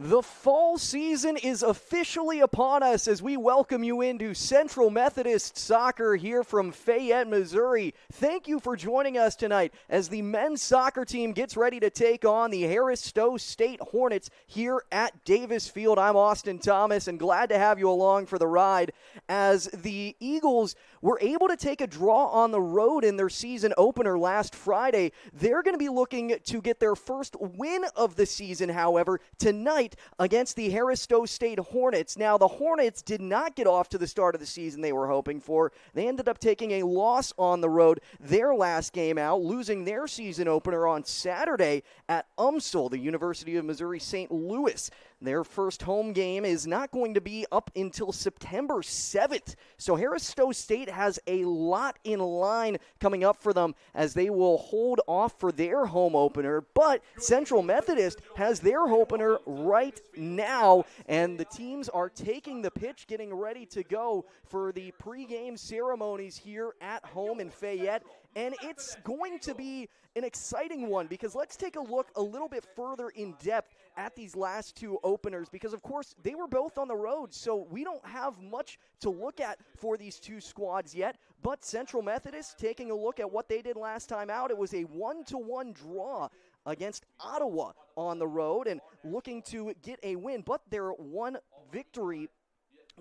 The fall season is officially upon us as we welcome you into Central Methodist Soccer here from Fayette, Missouri. Thank you for joining us tonight as the men's soccer team gets ready to take on the Harris-Stowe State Hornets here at Davis Field. I'm Austin Thomas and glad to have you along for the ride as the Eagles were able to take a draw on the road in their season opener last Friday. They're going to be looking to get their first win of the season, however, tonight against the Harris-Stowe State Hornets. Now, the Hornets did not get off to the start of the season they were hoping for. They ended up taking a loss on the road their last game out, losing their season opener on Saturday at UMSL, the University of Missouri St. Louis. Their first home game is not going to be up until September 7th. So Harris-Stowe State has a lot in line coming up for them as they will hold off for their home opener. But Central Methodist has their opener right now, and the teams are taking the pitch, getting ready to go for the pregame ceremonies here at home in Fayette. And it's going to be an exciting one because let's take a look a little bit further in depth at these last two openers because, of course, they were both on the road, so we don't have much to look at for these two squads yet. But Central Methodist, taking a look at what they did last time out, it was a 1-1 draw against Ottawa on the road and looking to get a win. But their one victory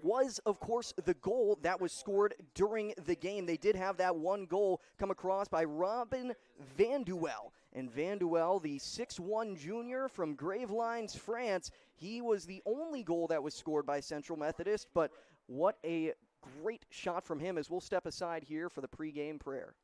was, of course, the goal that was scored during the game. They did have that one goal come across by Robin Vanduel. And Vanduel, the 6'1 junior from Gravelines, France, he was the only goal that was scored by Central Methodist. But what a great shot from him as we'll step aside here for the pregame prayer.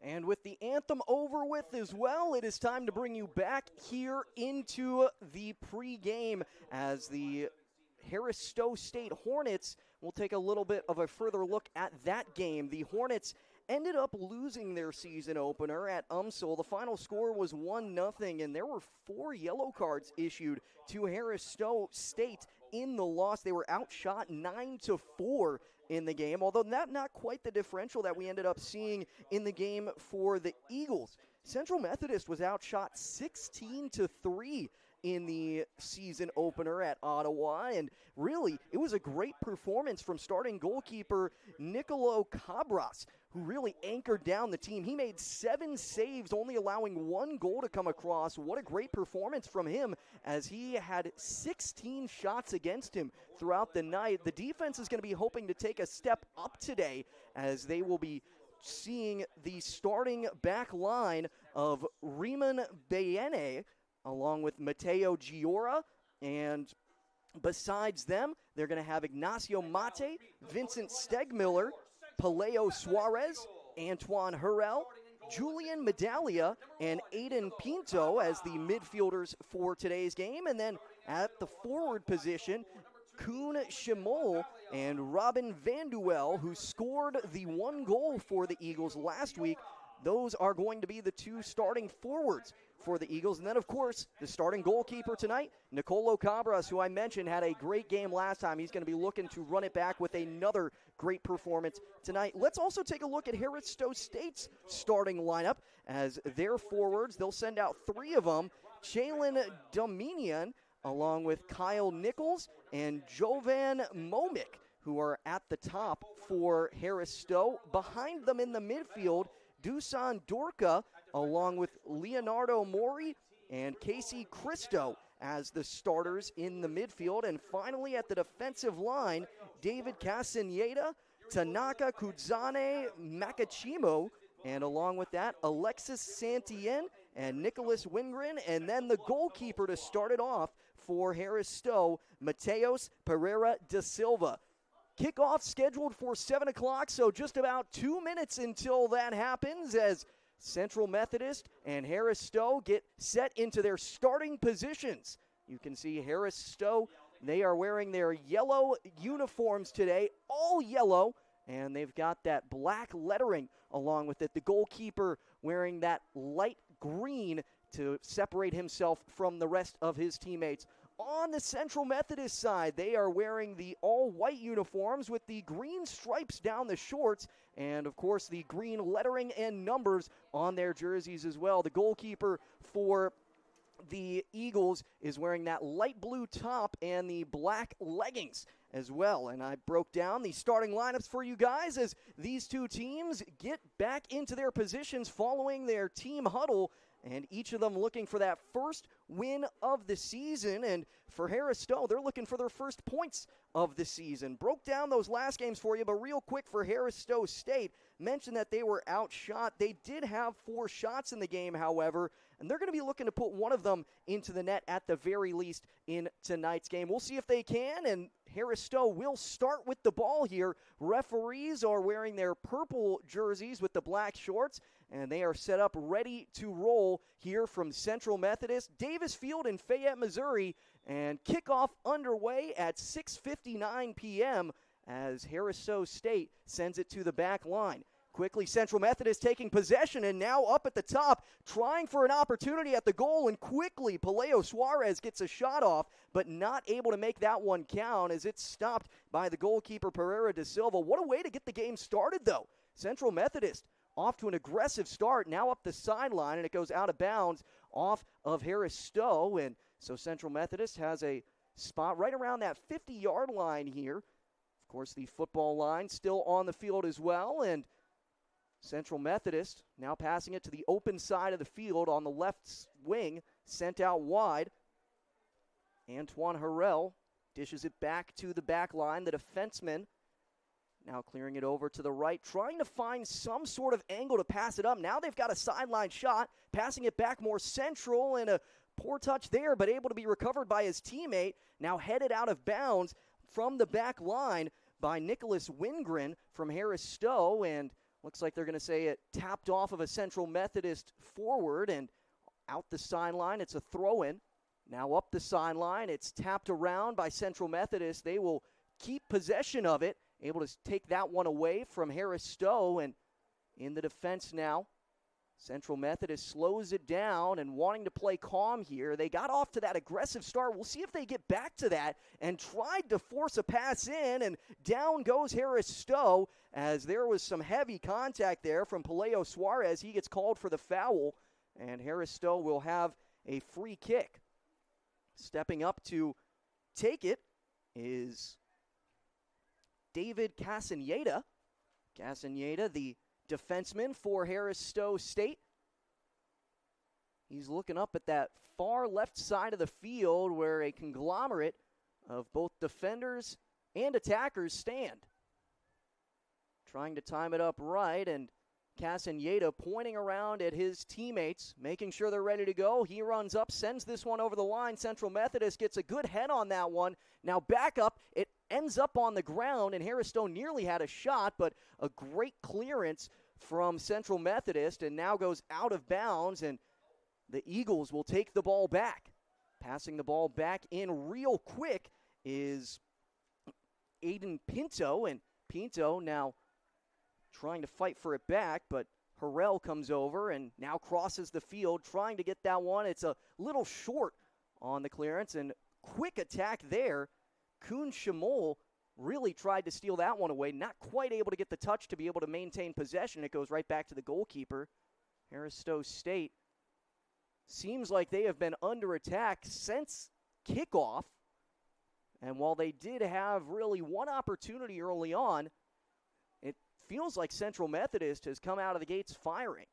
And with the anthem over with as well, it is time to bring you back here into the pregame as the Harris-Stowe State Hornets will take a little bit of a further look at that game. The Hornets ended up losing their season opener at UMSL. The final score was 1-0, and there were 4 yellow cards issued to Harris-Stowe State in the loss. They were outshot 9-4 in the game, although not quite the differential that we ended up seeing in the game for the Eagles. Central Methodist was outshot 16-3 in the season opener at Ottawa, and really, it was a great performance from starting goalkeeper Nicolo Cabras, who really anchored down the team. He made 7 saves, only allowing 1 goal to come across. What a great performance from him as he had 16 shots against him throughout the night. The defense is going to be hoping to take a step up today as they will be seeing the starting back line of Riemann Bayene along with Mateo Giora, and besides them, they're going to have Ignacio Mate, Vincent Stegmiller, Paleo Suarez, Antoine Hurrell, Julian Medaglia, and Aiden Pinto as the midfielders for today's game. And then at the forward position, Kuhn Schimol and Robin Vanduel, who scored the 1 goal for the Eagles last week. Those are going to be the 2 starting forwards for the Eagles. And then, of course, the starting goalkeeper tonight, Nicolo Cabras, who I mentioned had a great game last time. He's going to be looking to run it back with another great performance tonight. Let's also take a look at Harris-Stowe State's starting lineup as their forwards. They'll send out 3 of them. Jalen Dominion, along with Kyle Nichols and Jovan Momik, who are at the top for Harris-Stowe. Behind them in the midfield, Dusan Dorka, along with Leonardo Mori and Casey Christo as the starters in the midfield. And finally at the defensive line, David Castaneda, Tanaka Kudzane Makachimo, and along with that, Alexis Santien and Nicholas Wingren. And then the goalkeeper to start it off for Harris-Stowe, Mateos Pereira da Silva. Kickoff scheduled for 7 o'clock, so just about 2 minutes until that happens as Central Methodist and Harris-Stowe get set into their starting positions. You can see Harris-Stowe, they are wearing their yellow uniforms today, all yellow, and they've got that black lettering along with it. The goalkeeper wearing that light green to separate himself from the rest of his teammates. On the Central Methodist side, they are wearing the all-white uniforms with the green stripes down the shorts and, of course, the green lettering and numbers on their jerseys as well. The goalkeeper for the Eagles is wearing that light blue top and the black leggings as well. And I broke down the starting lineups for you guys as these two teams get back into their positions following their team huddle, and each of them looking for that first win of the season. And for Harris-Stowe, they're looking for their first points of the season. Broke down those last games for you, but real quick for Harris-Stowe State, mentioned that they were outshot. They did have 4 shots in the game, however, and they're going to be looking to put one of them into the net at the very least in tonight's game. We'll see if they can, and Harris-Stowe will start with the ball here. Referees are wearing their purple jerseys with the black shorts, and they are set up ready to roll here from Central Methodist, Davis Field in Fayette, Missouri, and kickoff underway at 6:59 p.m. as Harris-Stowe State sends it to the back line. Quickly, Central Methodist taking possession and now up at the top, trying for an opportunity at the goal, and quickly Paleo Suarez gets a shot off, but not able to make that one count as it's stopped by the goalkeeper Pereira da Silva. What a way to get the game started, though. Central Methodist off to an aggressive start, now up the sideline, and it goes out of bounds off of Harris-Stowe, and so Central Methodist has a spot right around that 50-yard line here. Of course, the football line still on the field as well, and Central Methodist now passing it to the open side of the field on the left wing, sent out wide. Antoine Harrell dishes it back to the back line. The defenseman now clearing it over to the right, trying to find some sort of angle to pass it up. Now they've got a sideline shot, passing it back more central, and a poor touch there, but able to be recovered by his teammate. Now headed out of bounds from the back line by Nicholas Wingren from Harris-Stowe, and looks like they're going to say it tapped off of a Central Methodist forward and out the sideline. It's a throw-in. Now up the sideline. It's tapped around by Central Methodist. They will keep possession of it, able to take that one away from Harris-Stowe. And in the defense now, Central Methodist slows it down and wanting to play calm here. They got off to that aggressive start. We'll see if they get back to that, and tried to force a pass in, and down goes Harris-Stowe as there was some heavy contact there from Paleo Suarez. He gets called for the foul, and Harris-Stowe will have a free kick. Stepping up to take it is David Castaneda. Castaneda, the defenseman for Harris-Stowe State. He's looking up at that far left side of the field where a conglomerate of both defenders and attackers stand. Trying to time it up right, and Castaneda pointing around at his teammates, making sure they're ready to go. He runs up, sends this one over the line. Central Methodist gets a good head on that one. Now back up, it ends up on the ground, and Harris-Stowe nearly had a shot, but a great clearance from Central Methodist, and now goes out of bounds, and the Eagles will take the ball back. Passing the ball back in real quick is Aiden Pinto, and Pinto now trying to fight for it back, but Harrell comes over and now crosses the field, trying to get that one. It's a little short on the clearance, and quick attack there. Kuhn Shamol really tried to steal that one away, not quite able to get the touch to be able to maintain possession. It goes right back to the goalkeeper. Harris-Stowe State seems like they have been under attack since kickoff. And while they did have really one opportunity early on, it feels like Central Methodist has come out of the gates firing.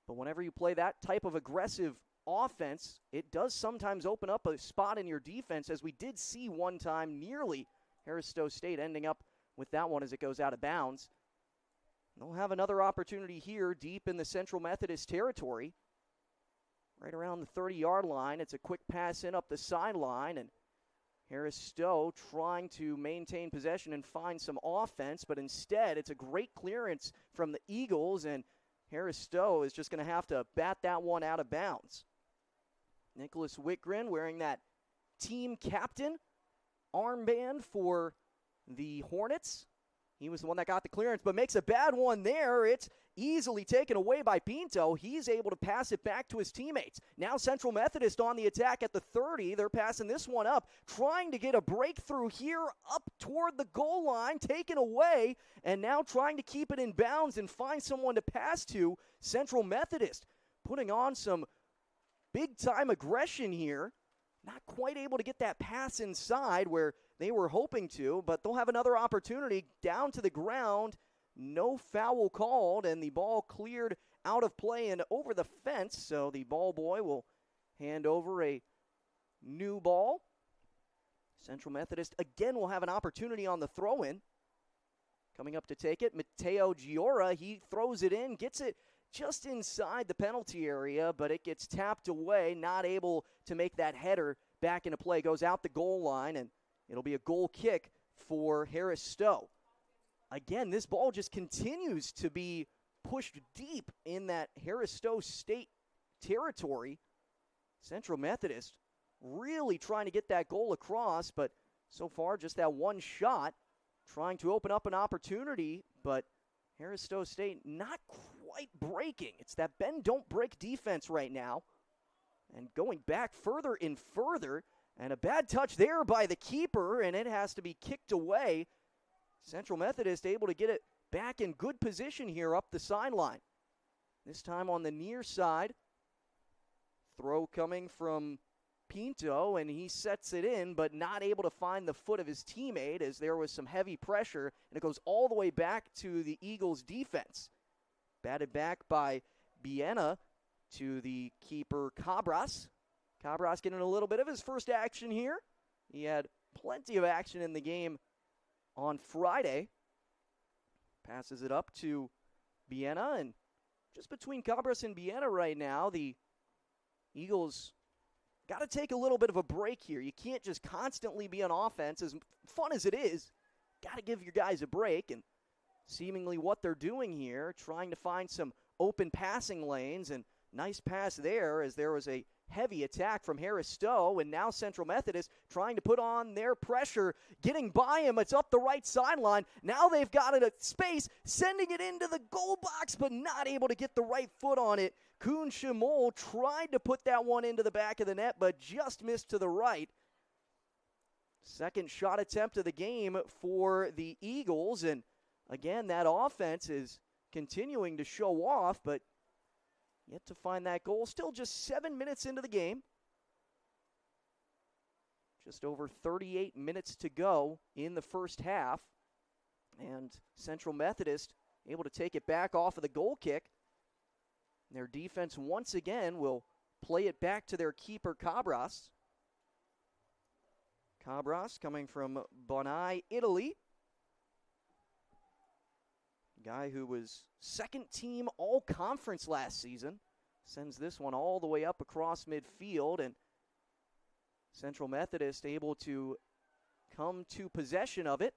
But whenever you play that type of aggressive offense, it does sometimes open up a spot in your defense, as we did see one time nearly Harris-Stowe State ending up with that one as it goes out of bounds. They'll have another opportunity here deep in the Central Methodist territory. Right around the 30-yard line. It's a quick pass in up the sideline, and Harris-Stowe trying to maintain possession and find some offense, but instead it's a great clearance from the Eagles, and Harris-Stowe is just going to have to bat that one out of bounds. Nicholas Whitgren wearing that team captain armband for the Hornets. He was the one that got the clearance, but makes a bad one there. It's easily taken away by Pinto. He's able to pass it back to his teammates. Now Central Methodist on the attack at the 30. They're passing this one up, trying to get a breakthrough here up toward the goal line, taken away, and now trying to keep it in bounds and find someone to pass to. Central Methodist putting on some big-time aggression here. Not quite able to get that pass inside where they were hoping to, but they'll have another opportunity down to the ground. No foul called, and the ball cleared out of play and over the fence, so the ball boy will hand over a new ball. Central Methodist again will have an opportunity on the throw-in. Coming up to take it, Mateo Giora, he throws it in, gets it just inside the penalty area, but it gets tapped away, not able to make that header back into play. Goes out the goal line, and it'll be a goal kick for Harris-Stowe. Again, this ball just continues to be pushed deep in that Harris-Stowe State territory. Central Methodist really trying to get that goal across, but so far just that one shot, trying to open up an opportunity, but Harris-Stowe State not quite breaking. It's that bend, don't break defense right now. And going back further and further, and a bad touch there by the keeper, and it has to be kicked away. Central Methodist able to get it back in good position here up the sideline. This time on the near side. Throw coming from Pinto, and he sets it in, but not able to find the foot of his teammate as there was some heavy pressure, and it goes all the way back to the Eagles' defense. Batted back by Biena to the keeper Cabras. Cabras getting a little bit of his first action here. He had plenty of action in the game on Friday. Passes it up to Biena, and just between Cabras and Biena right now, the Eagles got to take a little bit of a break here. You can't just constantly be on offense. As fun as it is, got to give your guys a break. And seemingly what they're doing here, trying to find some open passing lanes. And nice pass there as there was a heavy attack from Harris-Stowe. And now Central Methodist trying to put on their pressure, getting by him. It's up the right sideline. Now they've got it at space, sending it into the goal box, but not able to get the right foot on it. Kuhn Schimol tried to put that one into the back of the net, but just missed to the right. Second shot attempt of the game for the Eagles. And again, that offense is continuing to show off, but yet to find that goal. Still just 7 minutes into the game. Just over 38 minutes to go in the first half. And Central Methodist able to take it back off of the goal kick. Their defense once again will play it back to their keeper, Cabras. Cabras coming from Bonai, Italy. Guy who was second team all-conference last season. Sends this one all the way up across midfield, and Central Methodist able to come to possession of it.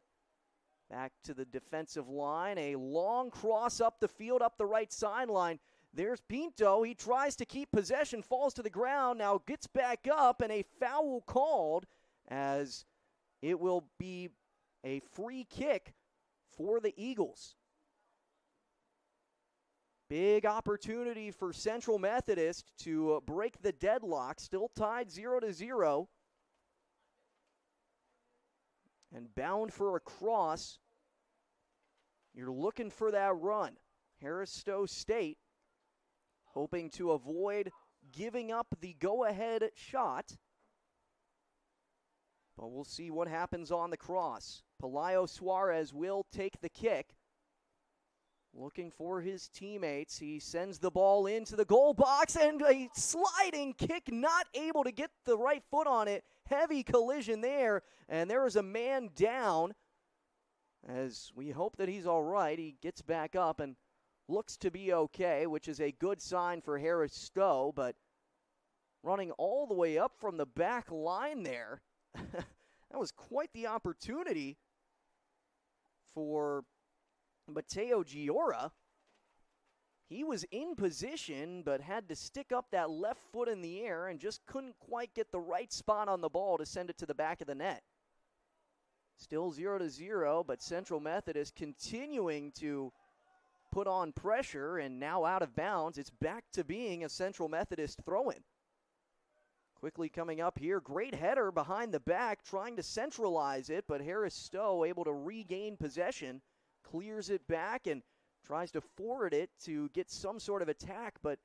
Back to the defensive line. A long cross up the field, up the right sideline. There's Pinto. He tries to keep possession, falls to the ground, now gets back up, and a foul called as it will be a free kick for the Eagles. Big opportunity for Central Methodist to break the deadlock. Still tied 0-0. And bound for a cross. You're looking for that run. Harris-Stowe State hoping to avoid giving up the go-ahead shot. But we'll see what happens on the cross. Pelayo Suarez will take the kick. Looking for his teammates. He sends the ball into the goal box, and a sliding kick, not able to get the right foot on it. Heavy collision there, and there is a man down. As we hope that he's all right, he gets back up and looks to be okay, which is a good sign for Harris-Stowe, but running all the way up from the back line there. That was quite the opportunity for Mateo Giora. He was in position, but had to stick up that left foot in the air and just couldn't quite get the right spot on the ball to send it to the back of the net. Still 0-0, but Central Methodist continuing to put on pressure, and now out of bounds. It's back to being a Central Methodist throw-in. Quickly coming up here, great header behind the back, trying to centralize it, but Harris-Stowe able to regain possession, clears it back and tries to forward it to get some sort of attack, but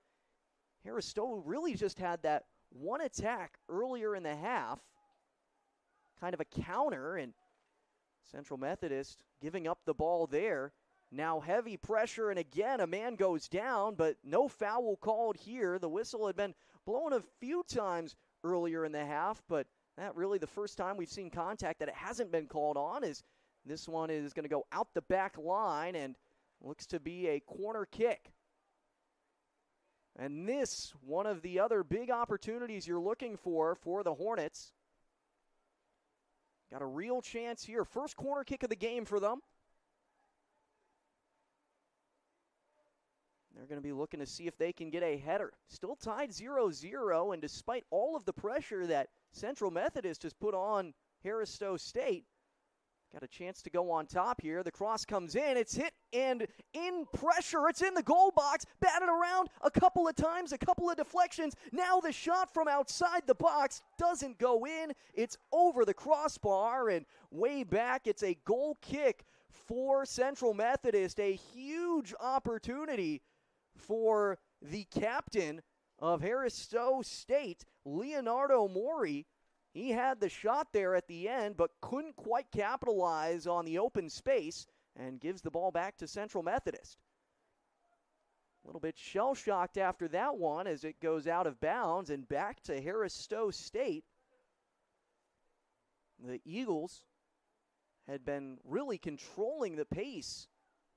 Harris-Stowe really just had that one attack earlier in the half, kind of a counter, and Central Methodist giving up the ball there. Now heavy pressure, and again a man goes down, but no foul called here. The whistle had been blown a few times earlier in the half, but that really the first time we've seen contact that it hasn't been called on. Is this one is going to go out the back line and looks to be a corner kick. And this, one of the other big opportunities you're looking for the Hornets. Got a real chance here. First corner kick of the game for them. They're going to be looking to see if they can get a header. Still tied 0-0, and despite all of the pressure that Central Methodist has put on Harris-Stowe State, got a chance to go on top here. The cross comes in. It's hit and in pressure. It's in the goal box. Batted around a couple of times, a couple of deflections. Now the shot from outside the box doesn't go in. It's over the crossbar and way back. It's a goal kick for Central Methodist. A huge opportunity for the captain of Harris-Stowe State, Leonardo Mori. He had the shot there at the end, but couldn't quite capitalize on the open space and gives the ball back to Central Methodist. A little bit shell-shocked after that one as it goes out of bounds and back to Harris-Stowe State. The Eagles had been really controlling the pace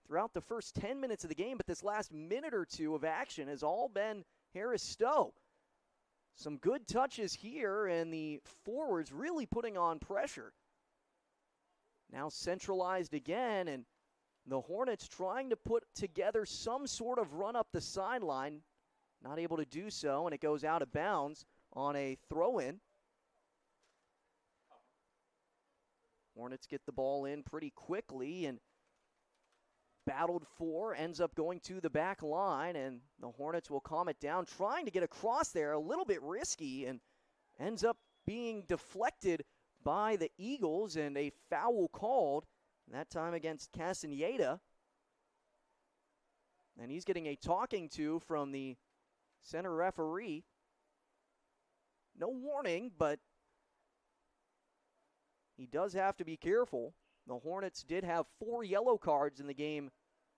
throughout the first 10 minutes of the game, but this last minute or two of action has all been Harris-Stowe. Some good touches here, and the forwards really putting on pressure. Now centralized again, and the Hornets trying to put together some sort of run up the sideline. Not able to do so, and it goes out of bounds on a throw-in. Hornets get the ball in pretty quickly, and battled for, ends up going to the back line, and the Hornets will calm it down, trying to get across there, a little bit risky, and ends up being deflected by the Eagles, and a foul called, that time against Castaneda. And he's getting a talking to from the center referee. No warning, but he does have to be careful. The Hornets did have 4 yellow cards in the game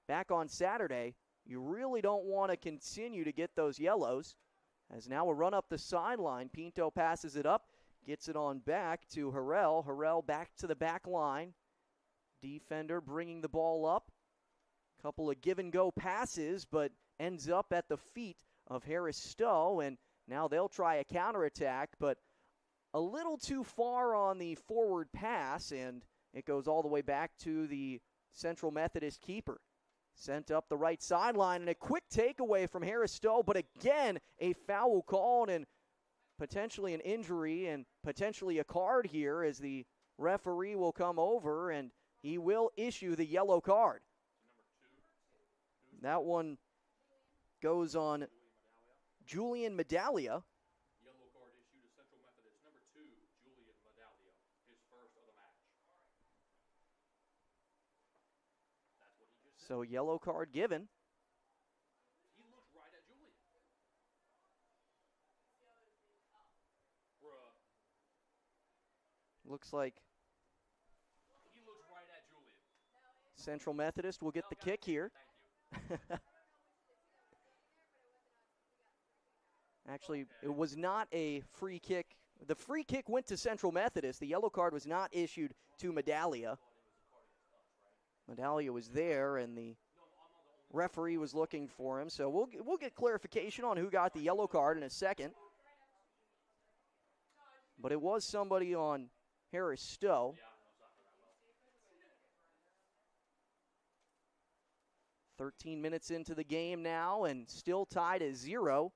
back on Saturday. You really don't want to continue to get those yellows. As now a run up the sideline. Pinto passes it up, gets it on back to Harrell. Harrell back to the back line. Defender bringing the ball up. Couple of give-and-go passes, but ends up at the feet of Harris-Stowe, and now they'll try a counterattack, but a little too far on the forward pass, and it goes all the way back to the Central Methodist keeper. Sent up the right sideline, and a quick takeaway from Harris-Stowe, but again, a foul called and potentially an injury and potentially a card here as the referee will come over, and he will issue the yellow card. That one goes on Julian Medaglia. Yellow card issued to Central Methodist. Number 2, Julian Medaglia, his first of the match. That's what he just said. So yellow card given. He looked right at Julian. looks like He looks right at Julian. Central Methodist will get the kick here. Thank you. Actually, it was not a free kick. The free kick went to Central Methodist. The yellow card was not issued to Medallia. Medallia was there, and the referee was looking for him. So we'll get clarification on who got the yellow card in a second. But it was somebody on Harris-Stowe. 13 minutes into the game now, and still tied at 0.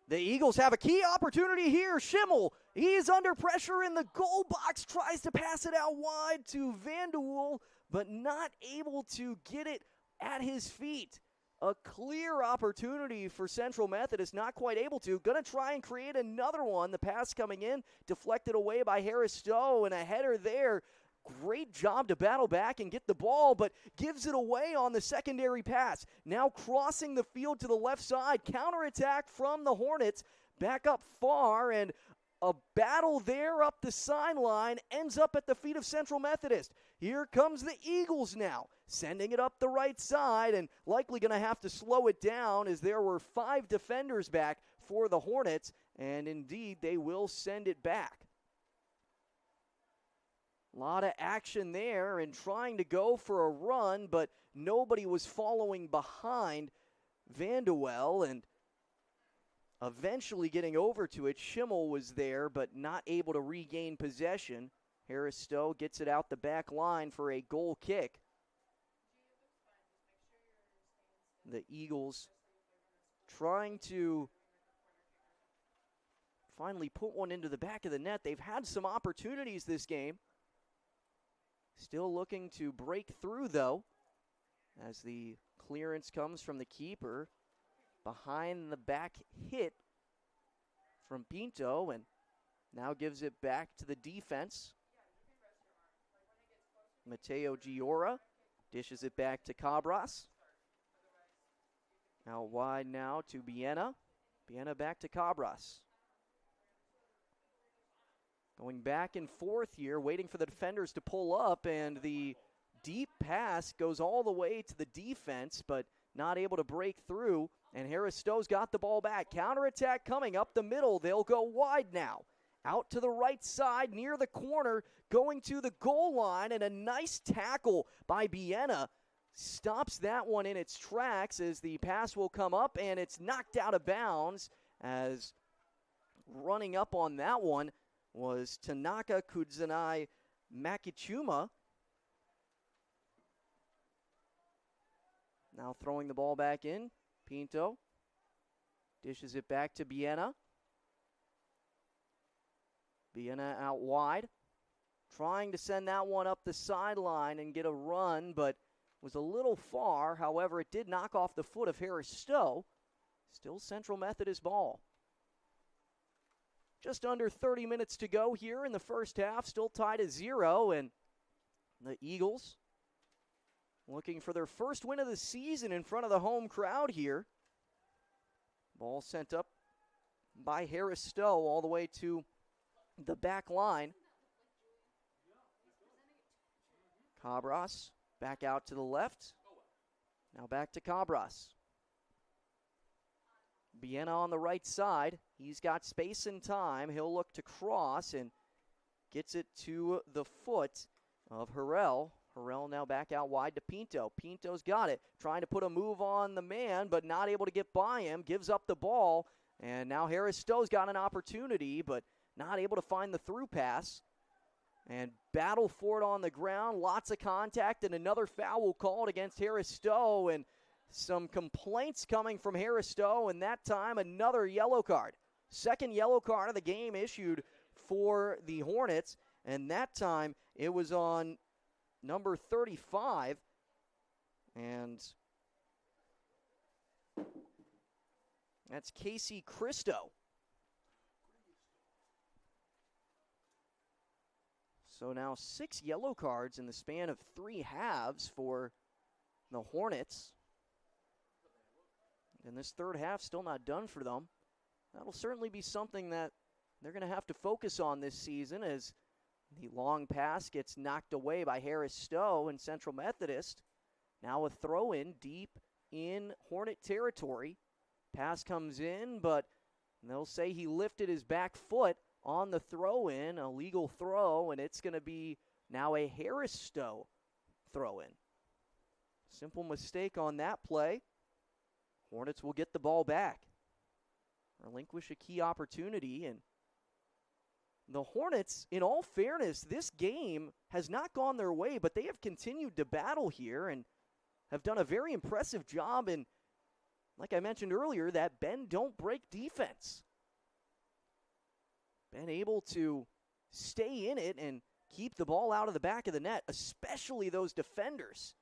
The Eagles have a key opportunity here. Schimmel, he is under pressure in the goal box, tries to pass it out wide to Vanderwoel, but not able to get it at his feet. A clear opportunity for Central Methodist, not quite able to. Going to try and create another one. The pass coming in, deflected away by Harris-Stowe, and a header there. Great job to battle back and get the ball, but gives it away on the secondary pass. Now crossing the field to the left side. Counterattack from the Hornets. Back up far, and a battle there up the sideline ends up at the feet of Central Methodist. Here comes the Eagles now, sending it up the right side, and likely going to have to slow it down as there were 5 defenders back for the Hornets, and indeed they will send it back. A lot of action there and trying to go for a run, but nobody was following behind Vanderwell, and eventually getting over to it. Schimmel was there, but not able to regain possession. Harris-Stowe gets it out the back line for a goal kick. The Eagles trying to finally put one into the back of the net. They've had some opportunities this game. Still looking to break through, though, as the clearance comes from the keeper. Behind the back hit from Pinto, and now gives it back to the defense. Mateo Giora dishes it back to Cabras. Out wide now to Biena. Biena back to Cabras. Going back and forth here, waiting for the defenders to pull up, and the deep pass goes all the way to the defense, but not able to break through, and Harris-Stowe's got the ball back. Counterattack coming up the middle. They'll go wide now. Out to the right side, near the corner, going to the goal line, and a nice tackle by Biena stops that one in its tracks as the pass will come up, and it's knocked out of bounds, as running up on that one was Tanaka Kudzanai Makichuma. Now throwing the ball back in. Pinto dishes it back to Biena. Biena out wide. Trying to send that one up the sideline and get a run, but was a little far. However, it did knock off the foot of Harris-Stowe. Still Central Methodist ball. Just under 30 minutes to go here in the first half. Still tied at 0, and the Eagles looking for their first win of the season in front of the home crowd here. Ball sent up by Harris-Stowe all the way to the back line. Cabras back out to the left. Now back to Cabras. Biena on the right side. He's got space and time. He'll look to cross and gets it to the foot of Harrell. Harrell now back out wide to Pinto. Pinto's got it. Trying to put a move on the man, but not able to get by him. Gives up the ball. And now Harris-Stowe's got an opportunity, but not able to find the through pass. And battle for it on the ground. Lots of contact, and another foul called against Harris-Stowe. And some complaints coming from Harris-Stowe, and that time another yellow card. Second yellow card of the game issued for the Hornets, and that time it was on number 35. And that's Casey Christo. So now 6 yellow cards in the span of 3 halves for the Hornets. And this third half still not done for them. That'll certainly be something that they're going to have to focus on this season, as The long pass gets knocked away by Harris-Stowe, and Central Methodist now a throw-in deep in Hornet territory. Pass comes in, but they'll say he lifted his back foot on the throw-in, a legal throw, and it's going to be now a Harris-Stowe throw-in. Simple mistake on that play. Hornets will get the ball back. Relinquish a key opportunity, and the Hornets, in all fairness, this game has not gone their way, but they have continued to battle here and have done a very impressive job in, like I mentioned earlier, that bend don't break defense. Been able to stay in it and keep the ball out of the back of the net, especially those defenders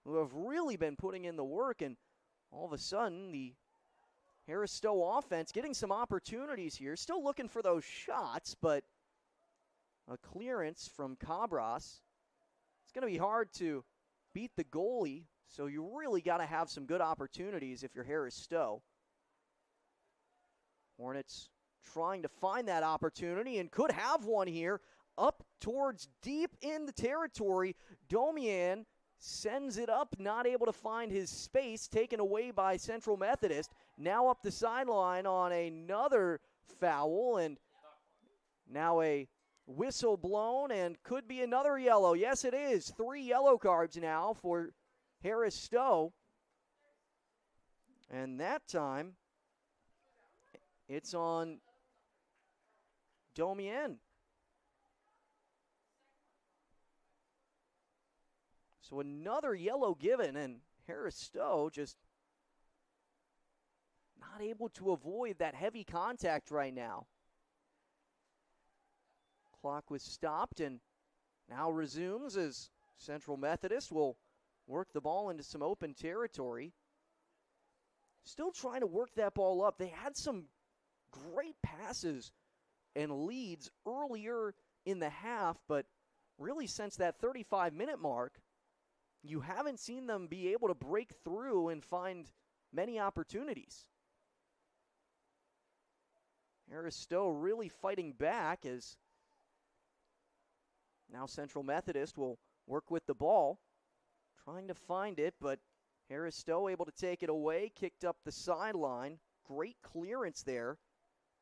who have really been putting in the work, and all of a sudden the Harris-Stowe offense getting some opportunities here. Still looking for those shots, but a clearance from Cabras. It's going to be hard to beat the goalie, so you really got to have some good opportunities if you're Harris-Stowe. Hornets trying to find that opportunity and could have one here. Up towards deep in the territory. Domian sends it up, not able to find his space, taken away by Central Methodist. Now up the sideline on another foul, and now a whistle blown, and could be another yellow. Yes, it is. 3 yellow cards now for Harris-Stowe. And that time, it's on Domian. So another yellow given, and Harris-Stowe just not able to avoid that heavy contact right now. Clock was stopped and now resumes as Central Methodist will work the ball into some open territory. Still trying to work that ball up. They had some great passes and leads earlier in the half, but really since that 35-minute mark, you haven't seen them be able to break through and find many opportunities. Harris-Stowe really fighting back as now Central Methodist will work with the ball, trying to find it, but Harris-Stowe able to take it away, kicked up the sideline. Great clearance there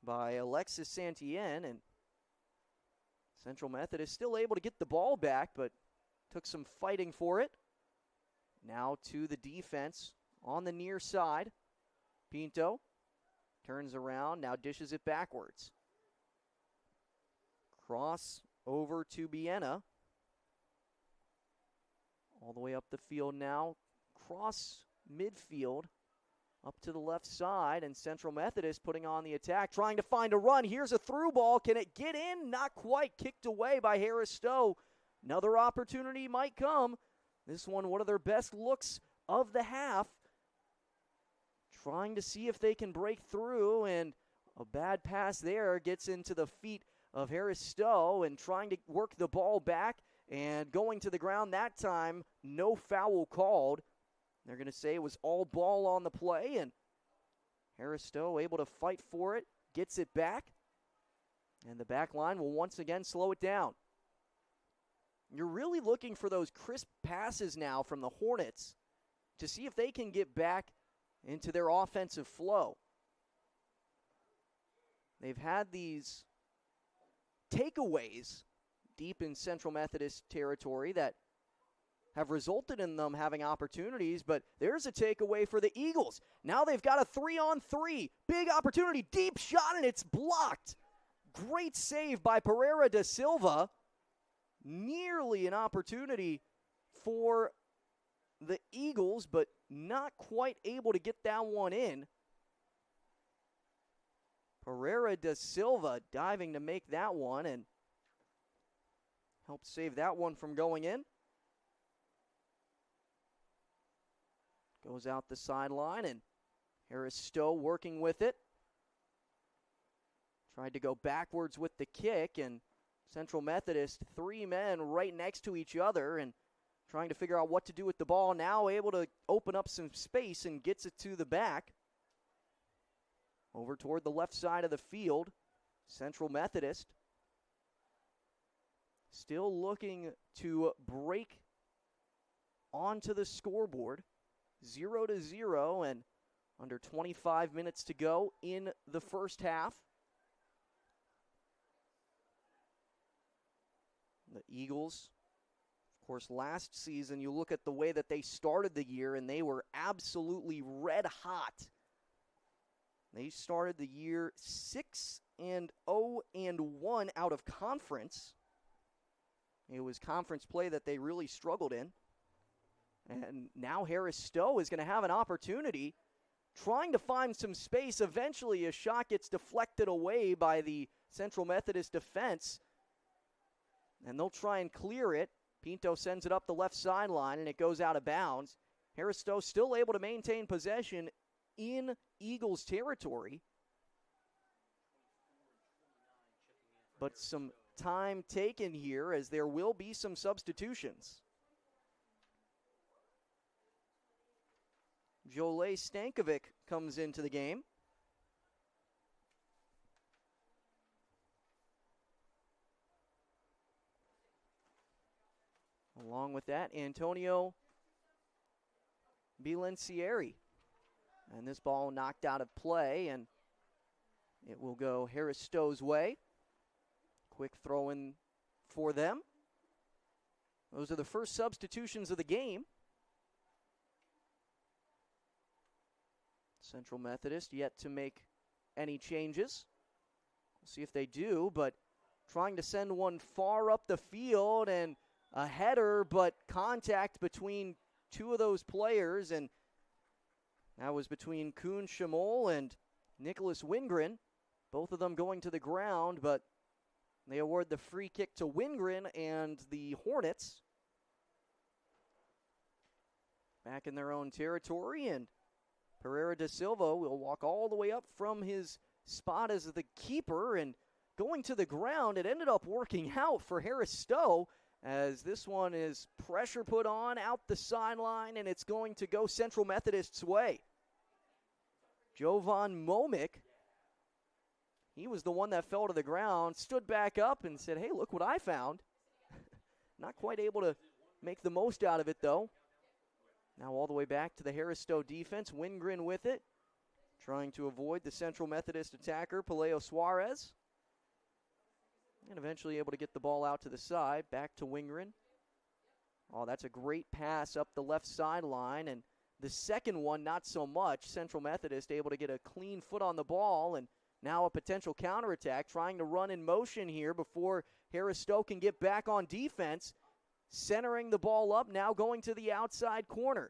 by Alexis Santien, and Central Methodist still able to get the ball back, but took some fighting for it. Now to the defense on the near side. Pinto turns around, now dishes it backwards. Cross over to Biena. All the way up the field now. Cross midfield up to the left side, and Central Methodist putting on the attack, trying to find a run. Here's a through ball. Can it get in? Not quite. Kicked away by Harris-Stowe. Another opportunity might come. This one of their best looks of the half. Trying to see if they can break through, and a bad pass there gets into the feet of Harris-Stowe, and trying to work the ball back and going to the ground that time. No foul called. They're going to say it was all ball on the play, and Harris-Stowe able to fight for it, gets it back, and the back line will once again slow it down. You're really looking for those crisp passes now from the Hornets to see if they can get back into their offensive flow. They've had these takeaways deep in Central Methodist territory that have resulted in them having opportunities, but there's a takeaway for the Eagles. Now they've got a 3-on-3. Big opportunity, deep shot, and it's blocked. Great save by Pereira da Silva. Nearly an opportunity for the Eagles, but not quite able to get that one in. Pereira da Silva diving to make that one and help save that one from going in. Goes out the sideline, and Harris-Stowe working with it. Tried to go backwards with the kick, and Central Methodist, 3 men right next to each other and trying to figure out what to do with the ball. Now able to open up some space and gets it to the back. Over toward the left side of the field, Central Methodist. still looking to break onto the scoreboard. 0-0 and under 25 minutes to go in the first half. The Eagles, of course, last season, you look at the way that they started the year, and they were absolutely red hot. They started the year 6-0-1 out of conference. It was conference play that they really struggled in. And now Harris-Stowe is going to have an opportunity trying to find some space. Eventually, a shot gets deflected away by the Central Methodist defense, and they'll try and clear it. Pinto sends it up the left sideline, and it goes out of bounds. Harris-Stowe still able to maintain possession in Eagles territory. But some time taken here as there will be some substitutions. Jolay Stankovic comes into the game. Along with that, Antonio Bilancieri. And this ball knocked out of play, and it will go Harris-Stowe's way. Quick throw in for them. Those are the first substitutions of the game. Central Methodist yet to make any changes. We'll see if they do, but trying to send one far up the field, and a header, but contact between two of those players, and that was between Kuhn Schmoll and Nicholas Wingren. Both of them going to the ground, but they award the free kick to Wingren and the Hornets. Back in their own territory, and Pereira da Silva will walk all the way up from his spot as the keeper, and going to the ground, it ended up working out for Harris-Stowe, as this one is pressure put on out the sideline, and it's going to go Central Methodist's way. Jovan Momik, he was the one that fell to the ground, stood back up and said, hey, look what I found. Not quite able to make the most out of it, though. Now all the way back to the Harris-Stowe defense. Wingren with it, trying to avoid the Central Methodist attacker, Paleo Suarez. And eventually able to get the ball out to the side. Back to Wingren. Oh, that's a great pass up the left sideline. And the second one, not so much. Central Methodist able to get a clean foot on the ball. And now a potential counterattack. Trying to run in motion here before Harris-Stowe can get back on defense. Centering the ball up, now going to the outside corner.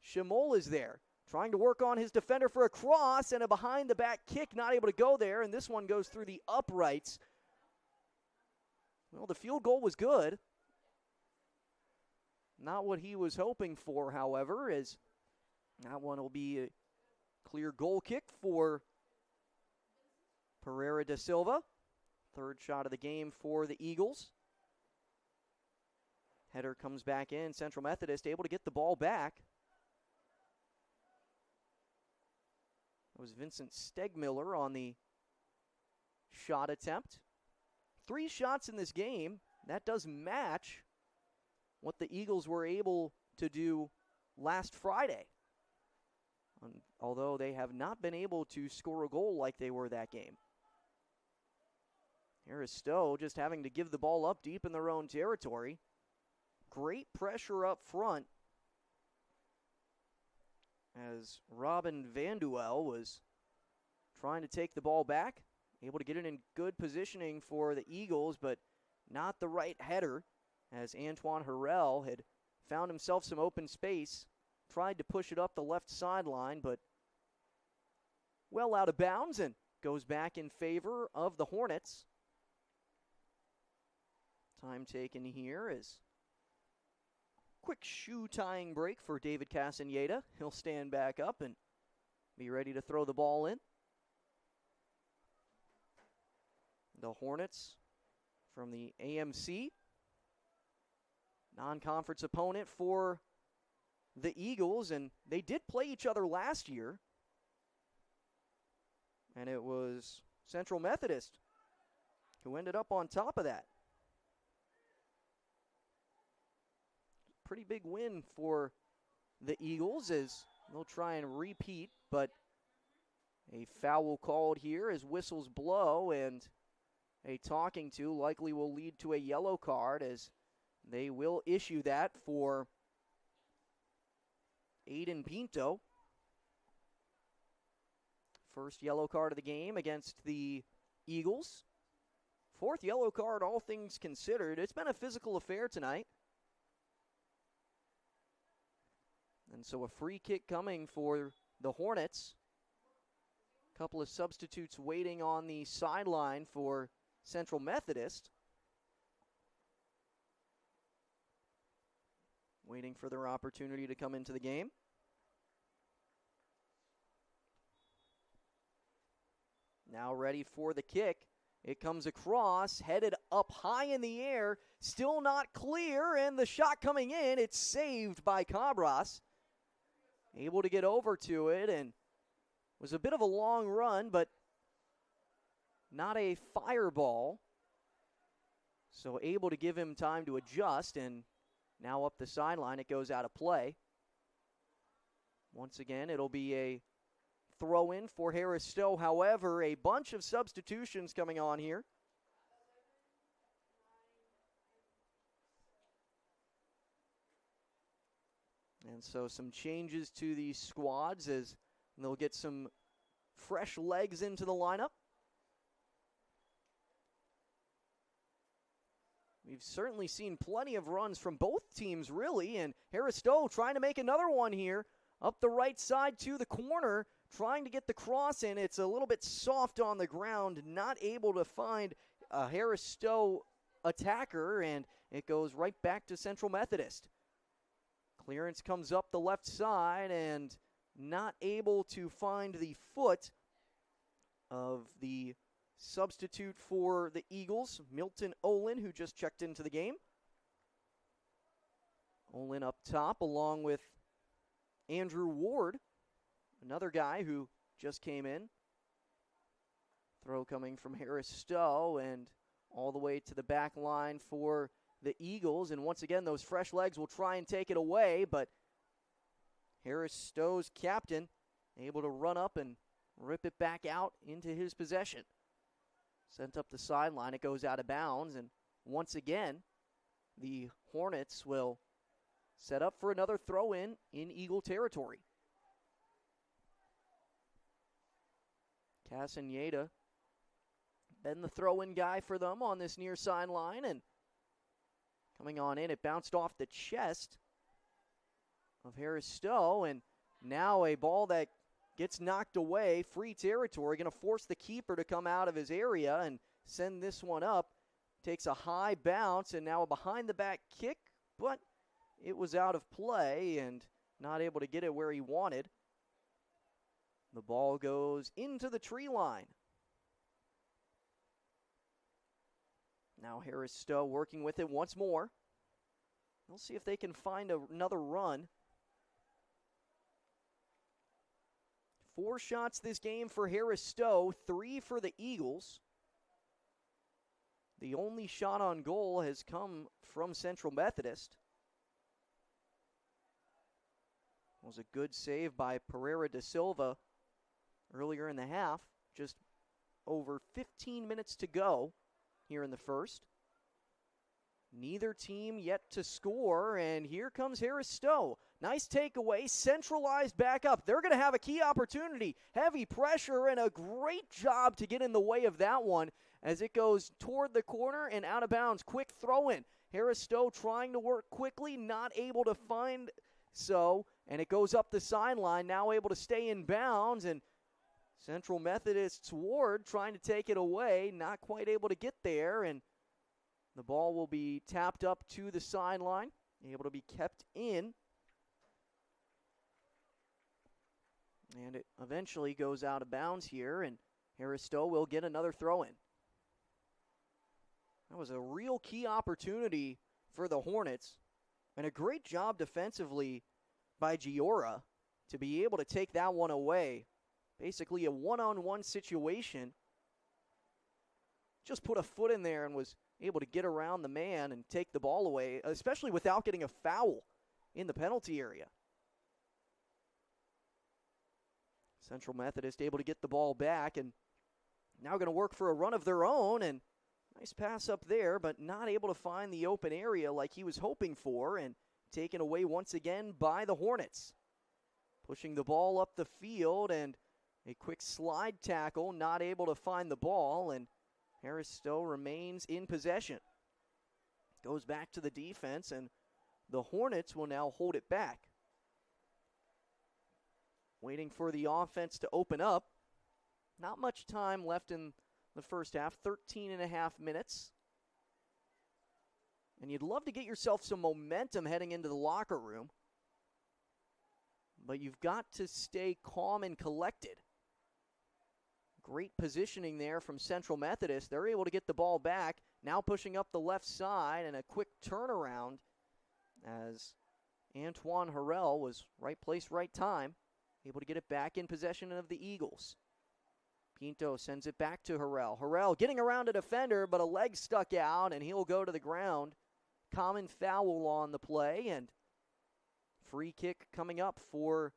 Schmoll is there. Trying to work on his defender for a cross, and a behind-the-back kick, not able to go there. And this one goes through the uprights. Well, the field goal was good. Not what he was hoping for, however, as that one will be a clear goal kick for Pereira da Silva. Third shot of the game for the Eagles. Header comes back in. Central Methodist able to get the ball back. It was Vincent Stegmiller on the shot attempt. 3 shots in this game. That does match what the Eagles were able to do last Friday. Although they have not been able to score a goal like they were that game. Harris-Stowe just having to give the ball up deep in their own territory. Great pressure up front as Robin Vanduel was trying to take the ball back. Able to get it in good positioning for the Eagles, but not the right header, as Antoine Harrell had found himself some open space, tried to push it up the left sideline, but well out of bounds, and goes back in favor of the Hornets. Time taken here is quick shoe tying break for David Castaneda. He'll stand back up and be ready to throw the ball in. The Hornets from the AMC, non-conference opponent for the Eagles, and they did play each other last year. And it was Central Methodist who ended up on top of that. pretty big win for the Eagles as they'll try and repeat, but a foul called here as whistles blow, and a talking to likely will lead to a yellow card as they will issue that for Aiden Pinto. First yellow card of the game against the Eagles. Fourth yellow card, all things considered. It's been a physical affair tonight. And so a free kick coming for the Hornets. A couple of substitutes waiting on the sideline for Central Methodist. Waiting for their opportunity to come into the game. Now ready for the kick. It comes across, headed up high in the air, still not clear, and the shot coming in, it's saved by Cabras. Able to get over to it, and was a bit of a long run, but not a fireball. So able to give him time to adjust, and now up the sideline, it goes out of play. Once again, it'll be a throw in for Harris-Stowe. However, a bunch of substitutions coming on here. And so some changes to these squads as they'll get some fresh legs into the lineup. We've certainly seen plenty of runs from both teams, really, and Harris-Stowe trying to make another one here. Up the right side to the corner, trying to get the cross in. It's a little bit soft on the ground, not able to find a Harris-Stowe attacker, and it goes right back to Central Methodist. Clearance comes up the left side and not able to find the foot of the substitute for the Eagles, Milton Olin, who just checked into the game. Olin up top along with Andrew Ward, another guy who just came in. Throw coming from Harris-Stowe and all the way to the back line for the Eagles. And once again, those fresh legs will try and take it away, but Harris-Stowe's captain able to run up and rip it back out into his possession. Sent up the sideline, it goes out of bounds, and once again, the Hornets will set up for another throw-in Eagle territory. Castaneda been the throw-in guy for them on this near sideline, and coming on in, it bounced off the chest of Harris-Stowe, and now a ball that gets knocked away, free territory, going to force the keeper to come out of his area and send this one up. Takes a high bounce, and now a behind-the-back kick, but it was out of play and not able to get it where he wanted. The ball goes into the tree line. Now Harris-Stowe working with it once more. We'll see if they can find another run. 4 shots this game for Harris-Stowe, 3 for the Eagles. The only shot on goal has come from Central Methodist. It was a good save by Pereira da Silva earlier in the half. Just over 15 minutes to go here in the first. Neither team yet to score, and here comes Harris-Stowe. Nice takeaway, centralized back up. They're going to have a key opportunity. Heavy pressure and a great job to get in the way of that one as it goes toward the corner and out of bounds. Quick throw in. Harris-Stowe trying to work quickly, not able to find so, and it goes up the sideline, now able to stay in bounds, and Central Methodist's Ward trying to take it away, not quite able to get there, and the ball will be tapped up to the sideline, able to be kept in. And it eventually goes out of bounds here, and Harris-Stowe will get another throw-in. That was a real key opportunity for the Hornets, and a great job defensively by Giora to be able to take that one away. Basically a one-on-one situation. Just put a foot in there and was able to get around the man and take the ball away, especially without getting a foul. in the penalty area. Central Methodist able to get the ball back and now going to work for a run of their own, and nice pass up there, but not able to find the open area like he was hoping for, and taken away once again by the Hornets. Pushing the ball up the field, and a quick slide tackle, not able to find the ball, and Harris-Stowe remains in possession. Goes back to the defense, and the Hornets will now hold it back. Waiting for the offense to open up. Not much time left in the first half, 13 and a half minutes. And you'd love to get yourself some momentum heading into the locker room. But you've got to stay calm and collected. Great positioning there from Central Methodist. They're able to get the ball back. Now pushing up the left side, and a quick turnaround as Antoine Harrell was right place, right time. Able to get it back in possession of the Eagles. Pinto sends it back to Harrell. Harrell getting around a defender, but a leg stuck out, and he'll go to the ground. Common foul on the play, and free kick coming up for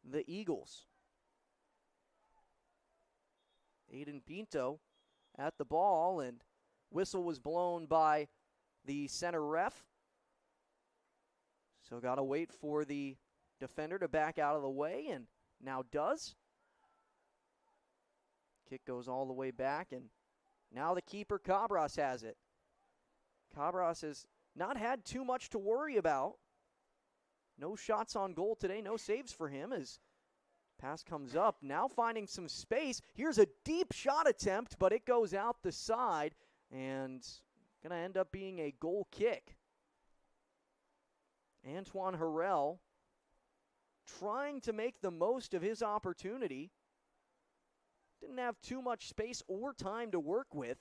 the Eagles. Aiden Pinto at the ball, and whistle was blown by the center ref. So got to wait for the defender to back out of the way, and now does. Kick goes all the way back, and now the keeper, Cabras, has it. Cabras has not had too much to worry about. No shots on goal today, no saves for him as pass comes up. Now finding some space. Here's a deep shot attempt, but it goes out the side and going to end up being a goal kick. Antoine Harrell trying to make the most of his opportunity. Didn't have too much space or time to work with.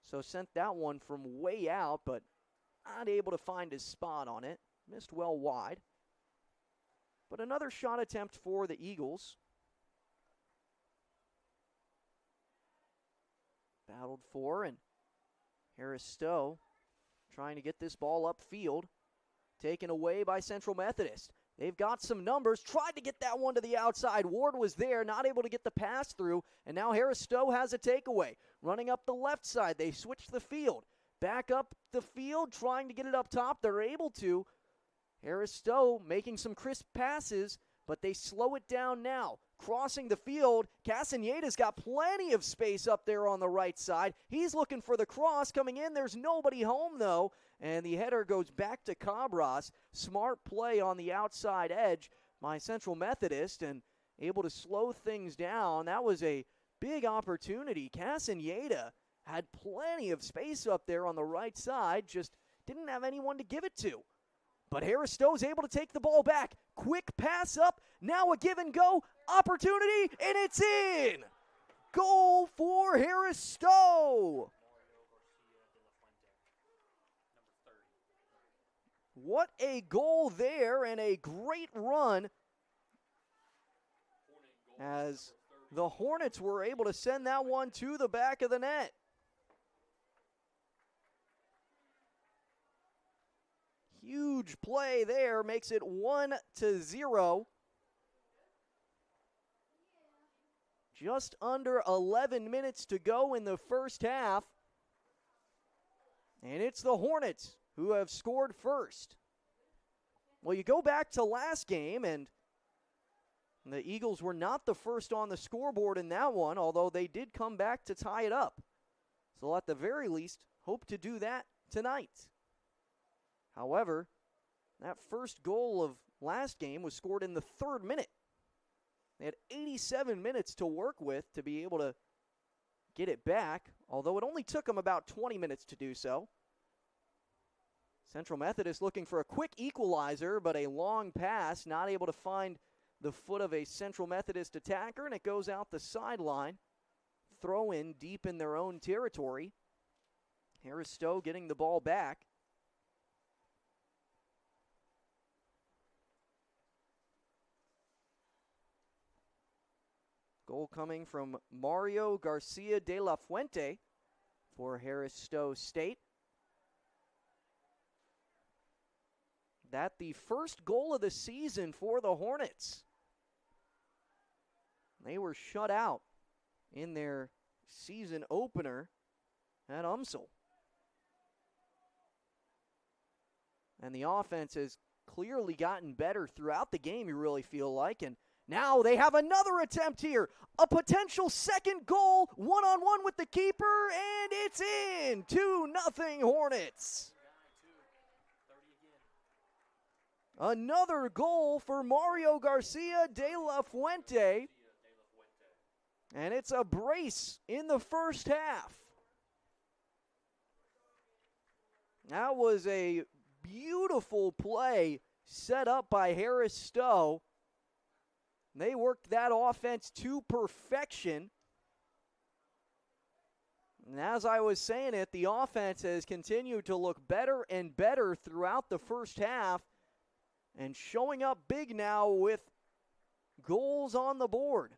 So sent that one from way out, but not able to find his spot on it. Missed well wide. But another shot attempt for the Eagles. Battled for, and Harris-Stowe trying to get this ball upfield. Taken away by Central Methodist. They've got some numbers. Tried to get that one to the outside. Ward was there, not able to get the pass through. And now Harris-Stowe has a takeaway. Running up the left side. They switch the field. Back up the field, trying to get it up top. They're able to. Harris-Stowe making some crisp passes, but they slow it down now. Crossing the field, Castaneda's got plenty of space up there on the right side. He's looking for the cross coming in. There's nobody home, though, and the header goes back to Cabras. Smart play on the outside edge by Central Methodist and able to slow things down. That was a big opportunity. Castaneda had plenty of space up there on the right side, just didn't have anyone to give it to. But Harris-Stowe's able to take the ball back. Quick pass up. Now a give and go opportunity, and it's in. Goal for Harris-Stowe. What a goal there, and a great run as the Hornets were able to send that one to the back of the net. Huge play there, makes it 1-0. Just under 11 minutes to go in the first half. And it's the Hornets who have scored first. Well, you go back to last game, and the Eagles were not the first on the scoreboard in that one, although they did come back to tie it up. So at the very least, hope to do that tonight. However, that first goal of last game was scored in the 3rd minute. They had 87 minutes to work with to be able to get it back, although it only took them about 20 minutes to do so. Central Methodist looking for a quick equalizer, but a long pass, not able to find the foot of a Central Methodist attacker, and it goes out the sideline. Throw in deep in their own territory. Harris-Stowe getting the ball back. Goal coming from Mario Garcia de la Fuente for Harris-Stowe State. that the first goal of the season for the Hornets. They were shut out in their season opener at UMSL. And the offense has clearly gotten better throughout the game, you really feel like. And now they have another attempt here. A potential second goal, one-on-one with the keeper, and it's in. 2-0 Hornets. Another goal for Mario Garcia de la Fuente. And it's a brace in the first half. That was a beautiful play set up by Harris-Stowe. They worked that offense to perfection. And as I was saying it, the offense has continued to look better and better throughout the first half and showing up big now with goals on the board.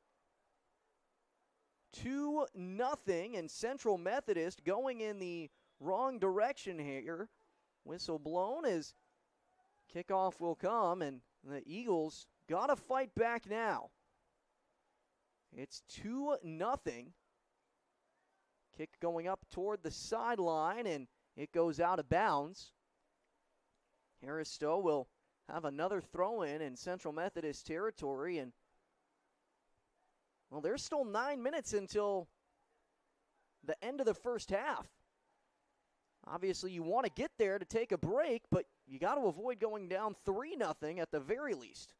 2-0, and Central Methodist going in the wrong direction here. Whistle blown as kickoff will come, and the Eagles got to fight back now. It's 2-0. Kick going up toward the sideline, and it goes out of bounds. Harris-Stowe will have another throw-in in Central Methodist territory, and well, there's still 9 minutes until the end of the first half. Obviously, you want to get there to take a break, but you got to avoid going down 3-0 at the very least.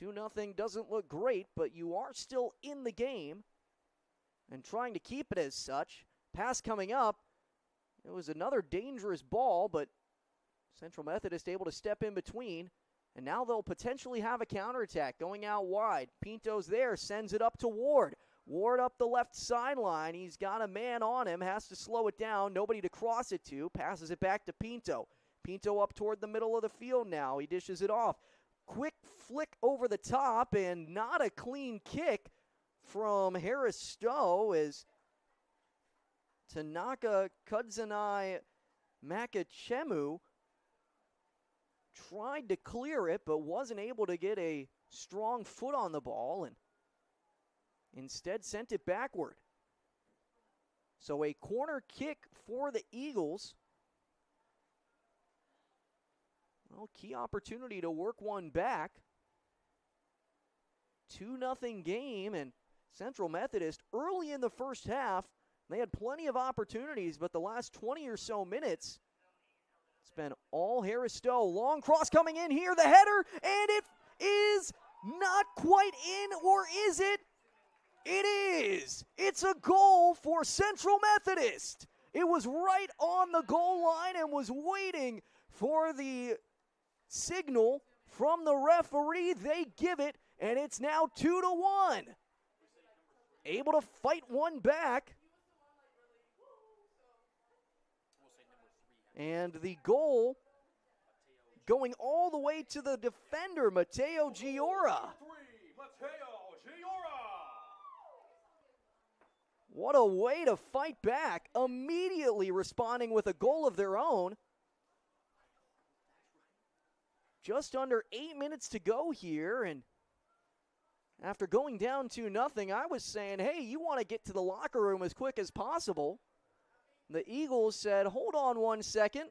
2-0 doesn't look great, but you are still in the game and trying to keep it as such. Pass coming up. It was another dangerous ball, but Central Methodist able to step in between. And now they'll potentially have a counterattack going out wide. Pinto's there, sends it up to Ward. Ward up the left sideline. He's got a man on him, has to slow it down. Nobody to cross it to. Passes it back to Pinto. Pinto up toward the middle of the field now. He dishes it off. Quick flick over the top, and not a clean kick from Harris-Stowe as Tanaka Kudzanai Makachemu tried to clear it, but wasn't able to get a strong foot on the ball, and instead sent it backward. So a corner kick for the Eagles. Well, key opportunity to work one back. 2-0 game, and Central Methodist early in the first half, they had plenty of opportunities, but the last 20 or so minutes, it's been all Harris-Stowe. Long cross coming in here, the header, and it is not quite in, or is it? It is. It's a goal for Central Methodist. It was right on the goal line and was waiting for the signal from the referee. They give it, and it's now 2-1. Able to fight one back. And the goal going all the way to the defender, Mateo Giora. What a way to fight back, immediately responding with a goal of their own. Just under 8 minutes to go here, and after going down 2-0, I was saying, hey, you want to get to the locker room as quick as possible. The Eagles said, hold on 1 second.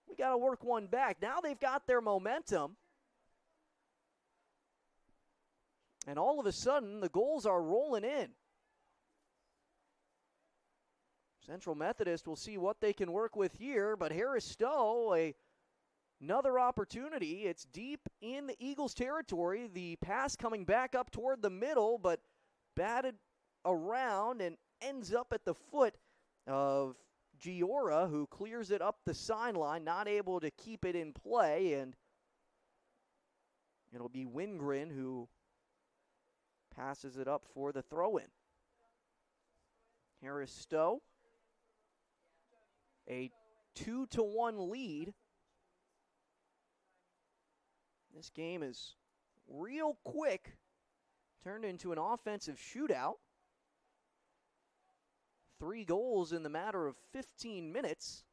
We got to work one back. Now they've got their momentum. And all of a sudden, the goals are rolling in. Central Methodist will see what they can work with here, but Harris-Stowe, another opportunity. It's deep in the Eagles' territory. The pass coming back up toward the middle, but batted around and ends up at the foot of Giora, who clears it up the sideline, not able to keep it in play, and it'll be Wingren who passes it up for the throw-in. Harris-Stowe, a 2-1 lead. This game is real quick turned into an offensive shootout. 3 goals in the matter of 15 minutes.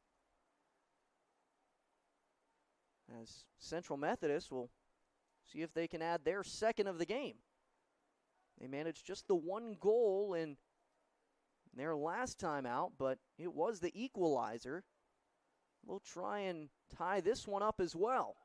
as Central Methodist will see if they can add their second of the game. They managed just the one goal in their last time out, but it was the equalizer. We'll try and tie this one up as well.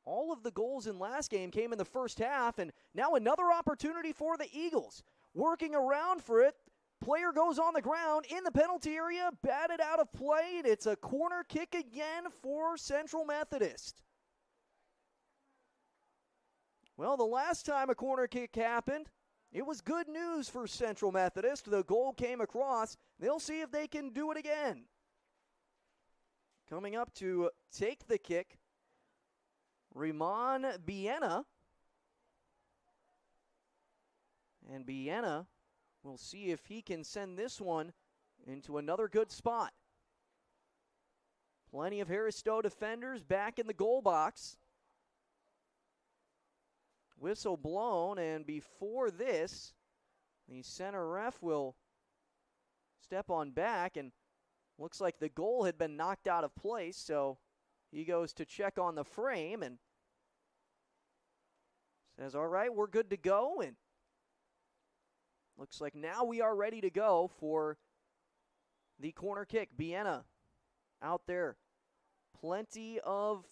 All of the goals in last game came in the first half, and now another opportunity for the Eagles. Working around for it. Player goes on the ground in the penalty area, batted out of play, and it's a corner kick again for Central Methodist. Well, the last time a corner kick happened, it was good news for Central Methodist. The goal came across. They'll see if they can do it again. Coming up to take the kick, Ramon Biena. And Biena will see if he can send this one into another good spot. Plenty of Harris-Stowe defenders back in the goal box. Whistle blown, and before this, the center ref will step on back, and looks like the goal had been knocked out of place, so he goes to check on the frame and says, all right, we're good to go, and looks like now we are ready to go for the corner kick. Biena out there. Plenty of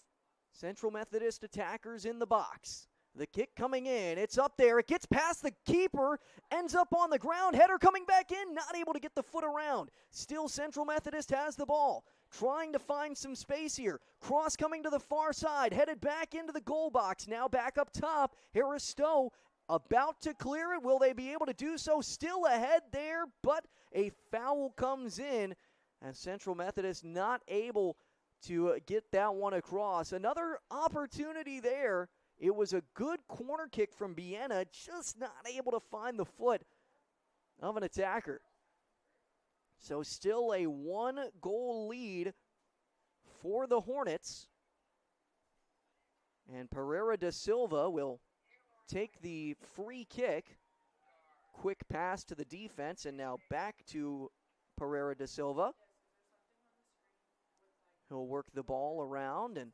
Central Methodist attackers in the box. The kick coming in. It's up there. It gets past the keeper. Ends up on the ground. Header coming back in. Not able to get the foot around. Still Central Methodist has the ball. Trying to find some space here. Cross coming to the far side. Headed back into the goal box. Now back up top. Harris-Stowe about to clear it. Will they be able to do so? Still ahead there, but a foul comes in, and Central Methodist not able to get that one across. Another opportunity there. It was a good corner kick from Biena, just not able to find the foot of an attacker. So still a one-goal lead for the Hornets. And Pereira da Silva will take the free kick. Quick pass to the defense, and now back to Pereira da Silva. He'll work the ball around and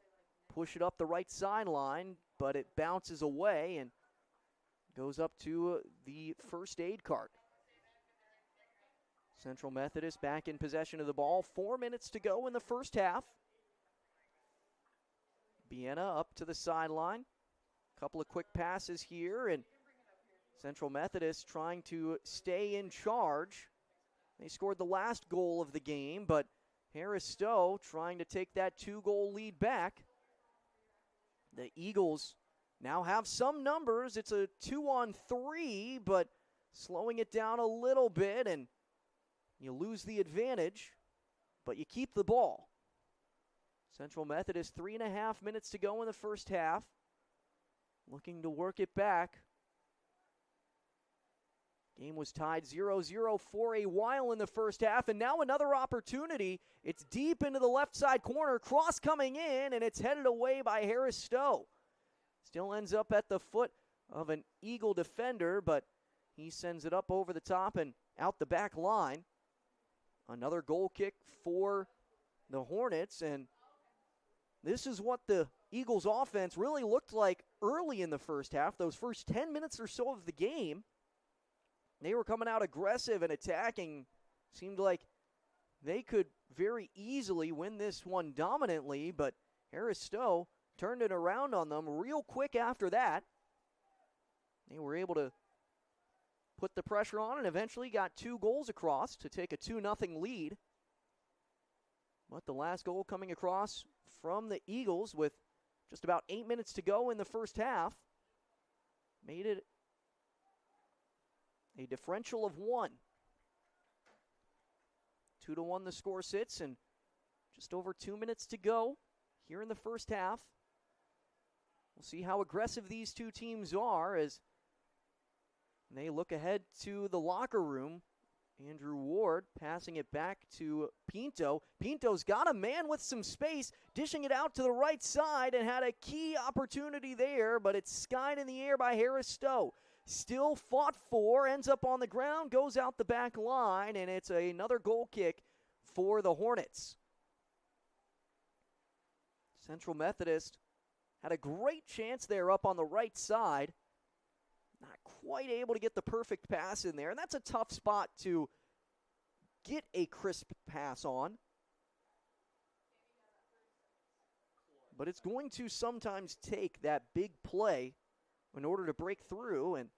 push it up the right sideline, but it bounces away and goes up to the first aid cart. Central Methodist back in possession of the ball. 4 minutes to go in the first half. Biena up to the sideline. Couple of quick passes here, and Central Methodist trying to stay in charge. They scored the last goal of the game, but Harris-Stowe trying to take that 2-goal lead back. The Eagles now have some numbers. It's a 2-on-3, but slowing it down a little bit, and you lose the advantage, but you keep the ball. Central Methodist, 3.5 minutes to go in the first half. Looking to work it back. Game was tied 0-0 for a while in the first half, and now another opportunity. It's deep into the left side corner. Cross coming in, and it's headed away by Harris-Stowe. Still ends up at the foot of an Eagle defender, but he sends it up over the top and out the back line. Another goal kick for the Hornets, and this is what the Eagles' offense really looked like early in the first half. Those first 10 minutes or so of the game, they were coming out aggressive and attacking. Seemed like they could very easily win this one dominantly, but Harris-Stowe turned it around on them real quick after that. They were able to put the pressure on and eventually got 2 goals across to take a 2-0 lead. But the last goal coming across from the Eagles with just about 8 minutes to go in the first half made it a differential of 1. 2-1 the score sits, and just over 2 minutes to go here in the first half. We'll see how aggressive these two teams are as they look ahead to the locker room. Andrew Ward passing it back to Pinto. Pinto's got a man with some space, dishing it out to the right side, and had a key opportunity there, but it's skied in the air by Harris-Stowe. Still fought for, ends up on the ground, goes out the back line, and it's another goal kick for the Hornets. Central Methodist had a great chance there up on the right side. Not quite able to get the perfect pass in there, and that's a tough spot to get a crisp pass on. But it's going to sometimes take that big play in order to break through. And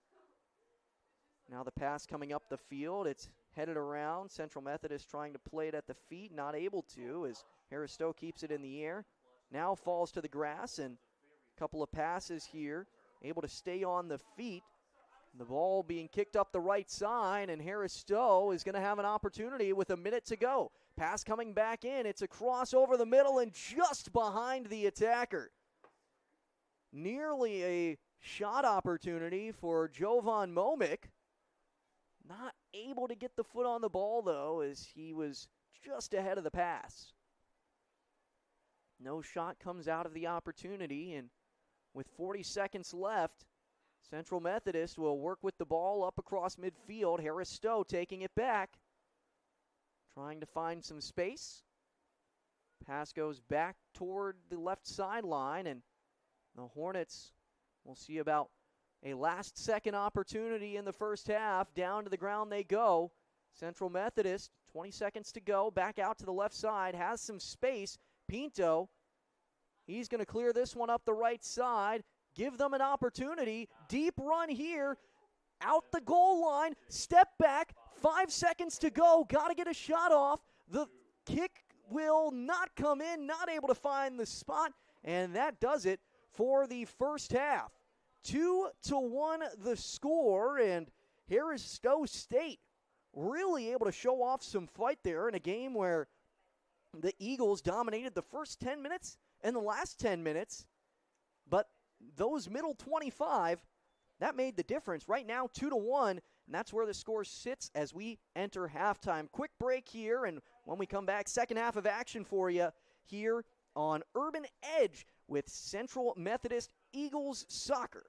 now the pass coming up the field. It's headed around. Central Methodist trying to play it at the feet, not able to, as Harris-Stowe keeps it in the air. Now falls to the grass, and a couple of passes here, able to stay on the feet. The ball being kicked up the right side, and Harris-Stowe is going to have an opportunity with a minute to go. Pass coming back in. It's a cross over the middle and just behind the attacker. Nearly a shot opportunity for Jovan Momik. Not able to get the foot on the ball, though, as he was just ahead of the pass. No shot comes out of the opportunity, and with 40 seconds left, Central Methodist will work with the ball up across midfield. Harris-Stowe taking it back, trying to find some space. Pass goes back toward the left sideline, and the Hornets will see about a last-second opportunity in the first half. Down to the ground they go. Central Methodist, 20 seconds to go, back out to the left side, has some space. Pinto, he's going to clear this one up the right side, give them an opportunity. Deep run here, out the goal line, step back, 5 seconds to go, got to get a shot off. The kick will not come in, not able to find the spot, and that does it for the first half. 2-1 the score, and Harris-Stowe State really able to show off some fight there in a game where the Eagles dominated the first 10 minutes and the last 10 minutes, but those middle 25, that made the difference. Right now, 2-1, and that's where the score sits as we enter halftime. Quick break here, and when we come back, second half of action for you here on Urban Edge with Central Methodist Eagles Soccer.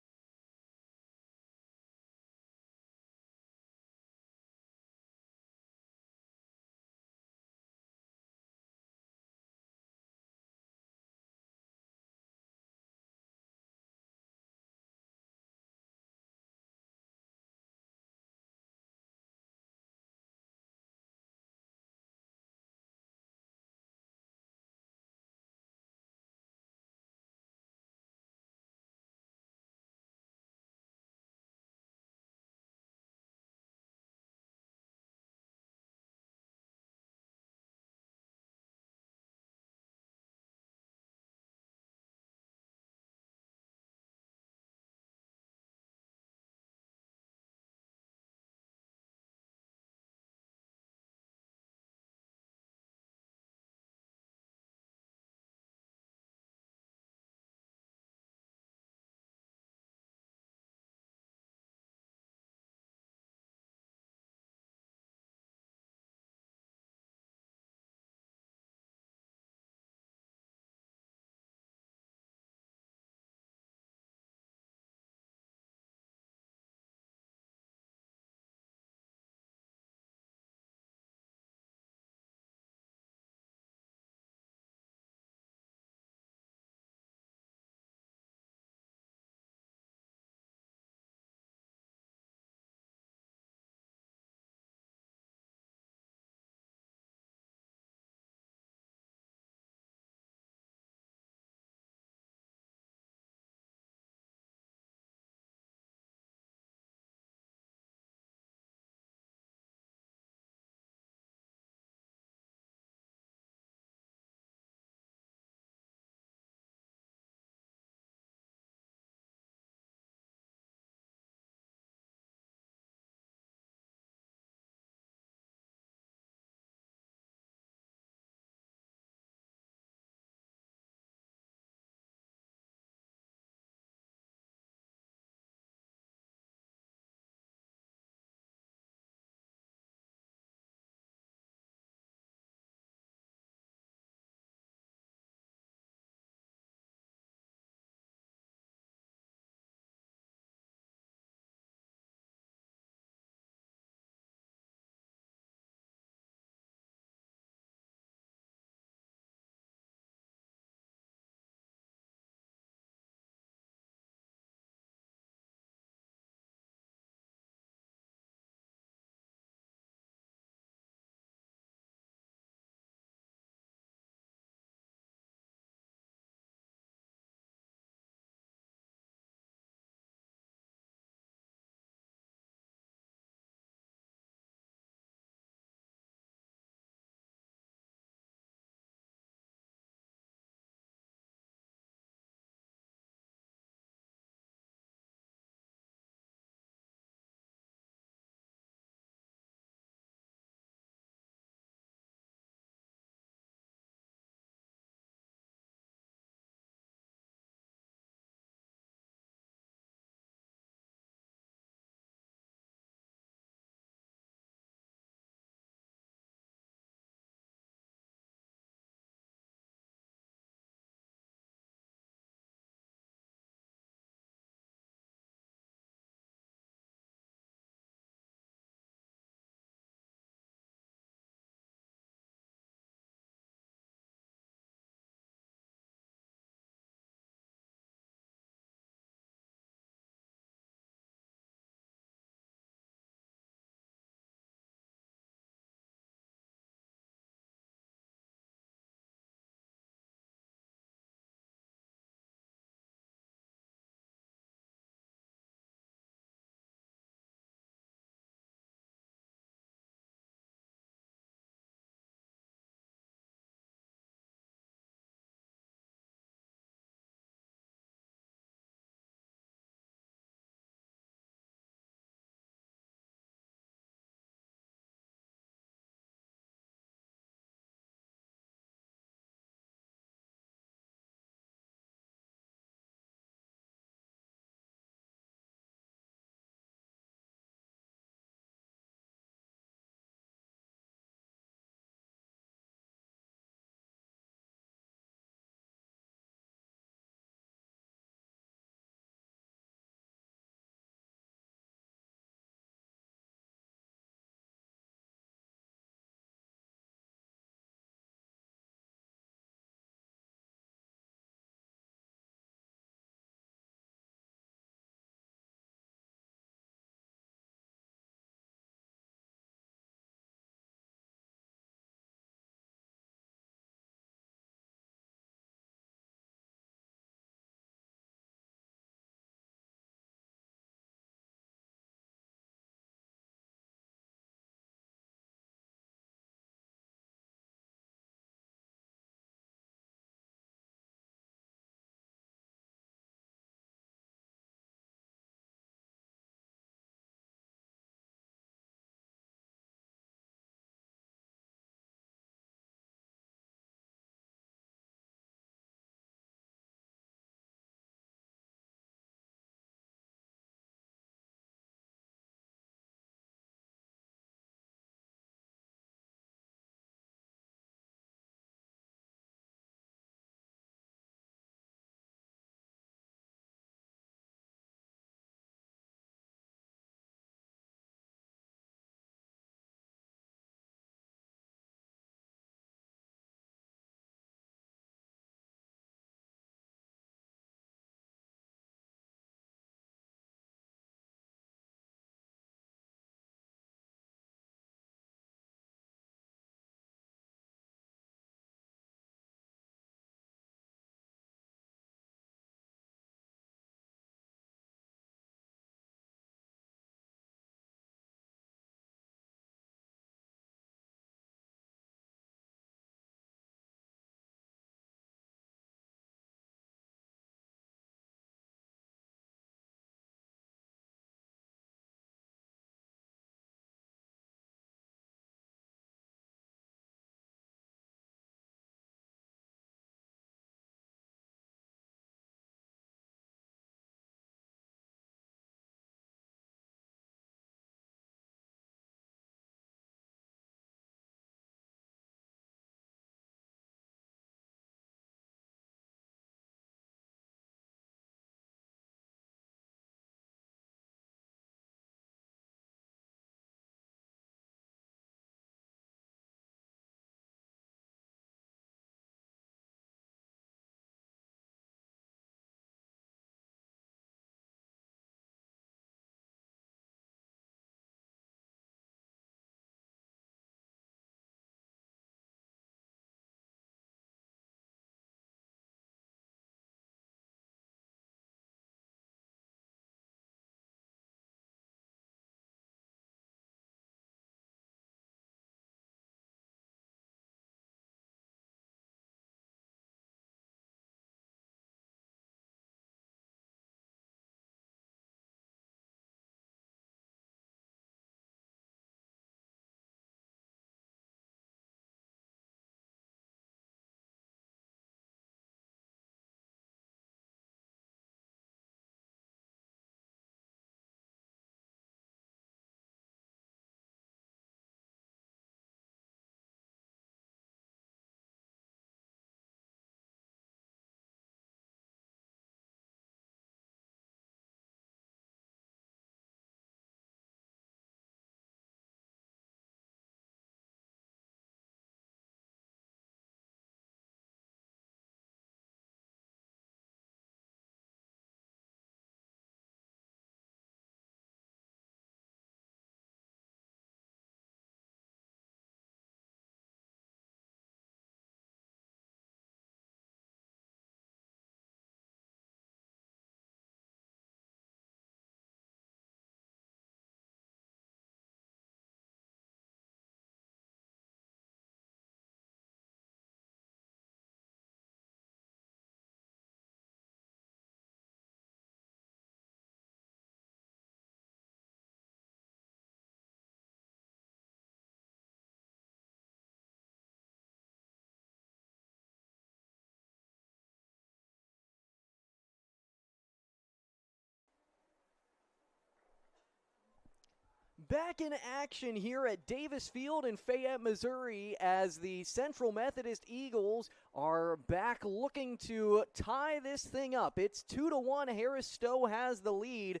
Back in action here at Davis Field in Fayette, Missouri, as the Central Methodist Eagles are back looking to tie this thing up. It's 2-1. Harris-Stowe has the lead.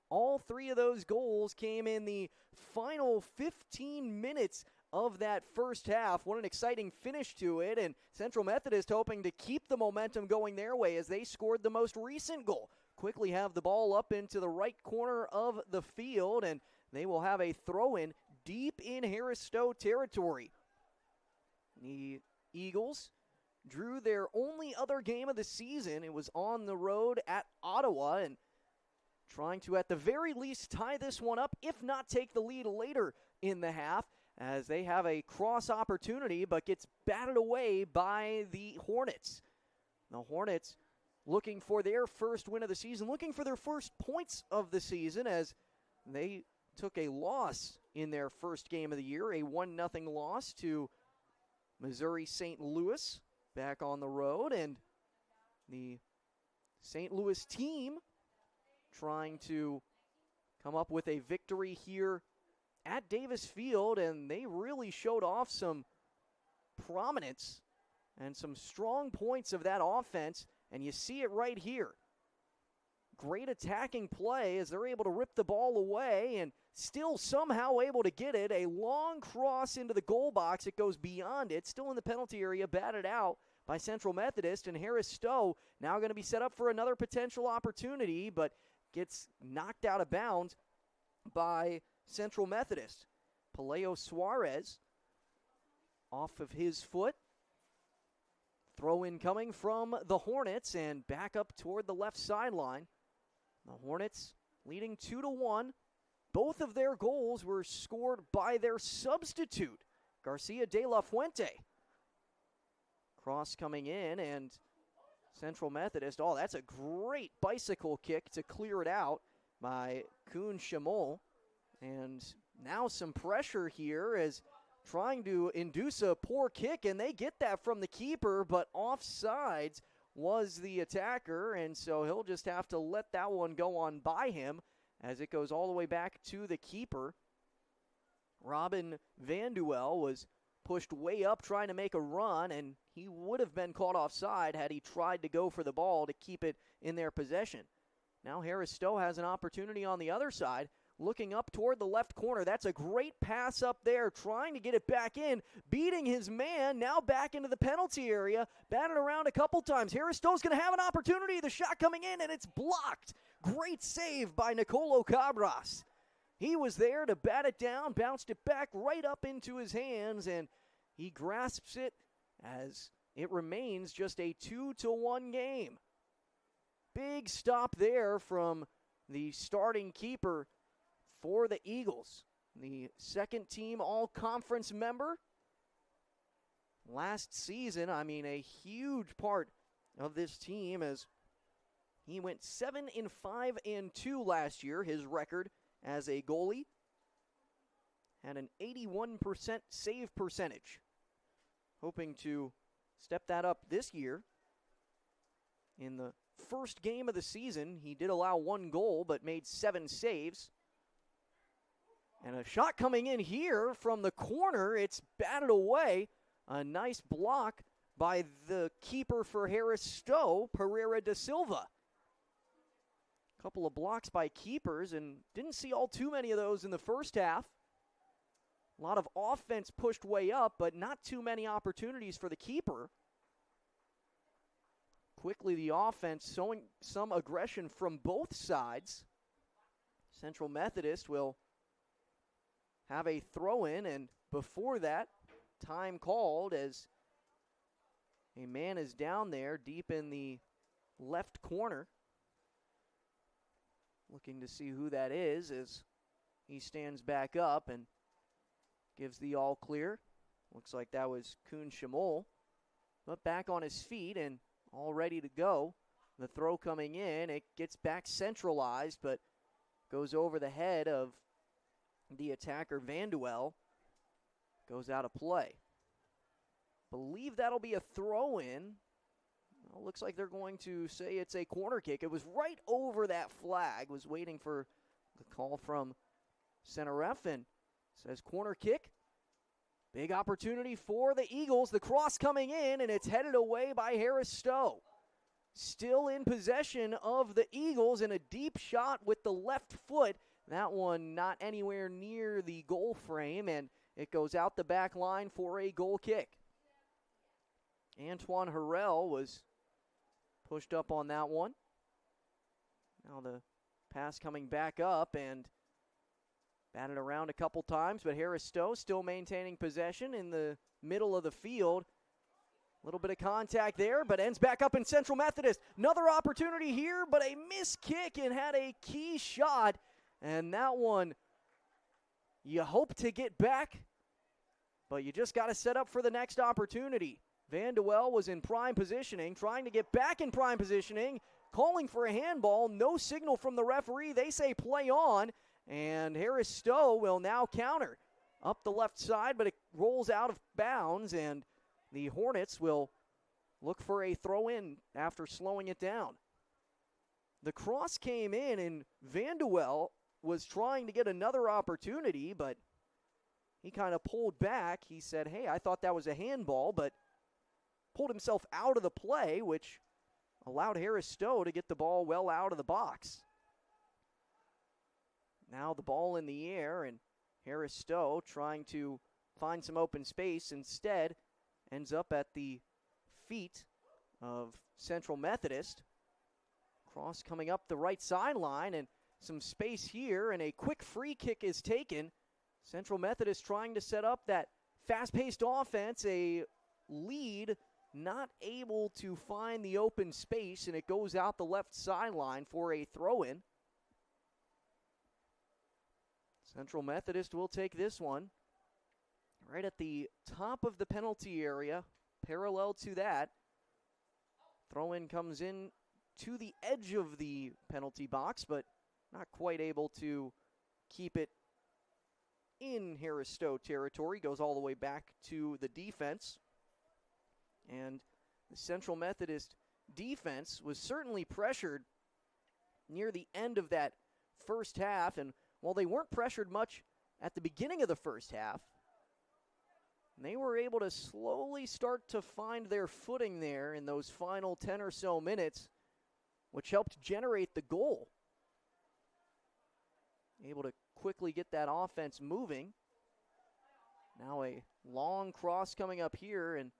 All three of those goals came in the final 15 minutes of that first half. What an exciting finish to it, and Central Methodist hoping to keep the momentum going their way as they scored the most recent goal. Quickly have the ball up into the right corner of the field, and they will have a throw-in deep in Harris-Stowe territory. The Eagles drew their only other game of the season. It was on the road at Ottawa, and trying to, at the very least, tie this one up, if not take the lead later in the half, as they have a cross opportunity, but gets batted away by the Hornets. The Hornets looking for their first win of the season, looking for their first points of the season, as they took a loss in their first game of the year, a 1-0 loss to Missouri St. Louis back on the road, and the St. Louis team trying to come up with a victory here at Davis Field, and they really showed off some prominence and some strong points of that offense, and you see it right here. Great attacking play as they're able to rip the ball away and still somehow able to get it. A long cross into the goal box. It goes beyond it. Still in the penalty area, batted out by Central Methodist, and Harris-Stowe now going to be set up for another potential opportunity, but gets knocked out of bounds by Central Methodist. Paleo Suarez off of his foot. Throw in coming from the Hornets and back up toward the left sideline. The Hornets leading 2-1. Both of their goals were scored by their substitute, Garcia de la Fuente. Cross coming in, and Central Methodist, oh, that's a great bicycle kick to clear it out by Kuhn Schimmel. And now some pressure here as trying to induce a poor kick, and they get that from the keeper, but offsides was the attacker, and so he'll just have to let that one go on by him as it goes all the way back to the keeper. Robin Vanduel was pushed way up trying to make a run, and he would have been caught offside had he tried to go for the ball to keep it in their possession. Now Harris-Stowe has an opportunity on the other side, looking up toward the left corner. That's a great pass up there, trying to get it back in, beating his man, now back into the penalty area, batted around a couple times. Harris-Stowe's going to have an opportunity. The shot coming in, and it's blocked. Great save by Nicolo Cabras. He was there to bat it down, bounced it back right up into his hands, and he grasps it as it remains just a 2-1 game. Big stop there from the starting keeper for the Eagles, the second team all-conference member. Last season, a huge part of this team, as he went 7-5-2 last year, his record as a goalie. Had an 81% save percentage. Hoping to step that up this year. In the first game of the season, he did allow 1 goal, but made 7 saves. And a shot coming in here from the corner. It's batted away. A nice block by the keeper for Harris-Stowe, Pereira da Silva. A couple of blocks by keepers, and didn't see all too many of those in the first half. A lot of offense pushed way up, but not too many opportunities for the keeper. Quickly, the offense showing some aggression from both sides. Central Methodist will have a throw-in, and before that, time called as a man is down there deep in the left corner. Looking to see who that is as he stands back up and gives the all clear. Looks like that was Kuhn Schimmel, but back on his feet and all ready to go. The throw coming in, it gets back centralized, but goes over the head of the attacker Vanduel, goes out of play. Believe that'll be a throw-in. Well, looks like they're going to say it's a corner kick. It was right over that flag. Was waiting for the call from center ref and says corner kick. Big opportunity for the Eagles. The cross coming in, and it's headed away by Harris-Stowe. Still in possession of the Eagles, and a deep shot with the left foot. That one not anywhere near the goal frame, and it goes out the back line for a goal kick. Antoine Harrell was pushed up on that one. Now the pass coming back up and batted around a couple times, but Harris-Stowe still maintaining possession in the middle of the field. A little bit of contact there, but ends back up in Central Methodist. Another opportunity here, but a missed kick and had a key shot. And that one, you hope to get back, but you just got to set up for the next opportunity. Van de Wel was in prime positioning, trying to get back in prime positioning, calling for a handball. No signal from the referee. They say play on, and Harris-Stowe will now counter up the left side, but it rolls out of bounds, and the Hornets will look for a throw-in after slowing it down. The cross came in, and Van de Wel was trying to get another opportunity, but he kind of pulled back. He said, hey, I thought that was a handball, but pulled himself out of the play, which allowed Harris-Stowe to get the ball well out of the box. Now the ball in the air, and Harris-Stowe trying to find some open space. Instead, ends up at the feet of Central Methodist. Cross coming up the right sideline, and some space here, and a quick free kick is taken. Central Methodist trying to set up that fast-paced offense, a lead, not able to find the open space, and it goes out the left sideline for a throw-in. Central Methodist will take this one right at the top of the penalty area, parallel to that. Throw-in comes in to the edge of the penalty box, but not quite able to keep it in Harris-Stowe territory. Goes all the way back to the defense. And the Central Methodist defense was certainly pressured near the end of that first half, and while they weren't pressured much at the beginning of the first half, they were able to slowly start to find their footing there in those final 10 or so minutes, which helped generate the goal. Able to quickly get that offense moving. Now a long cross coming up here, and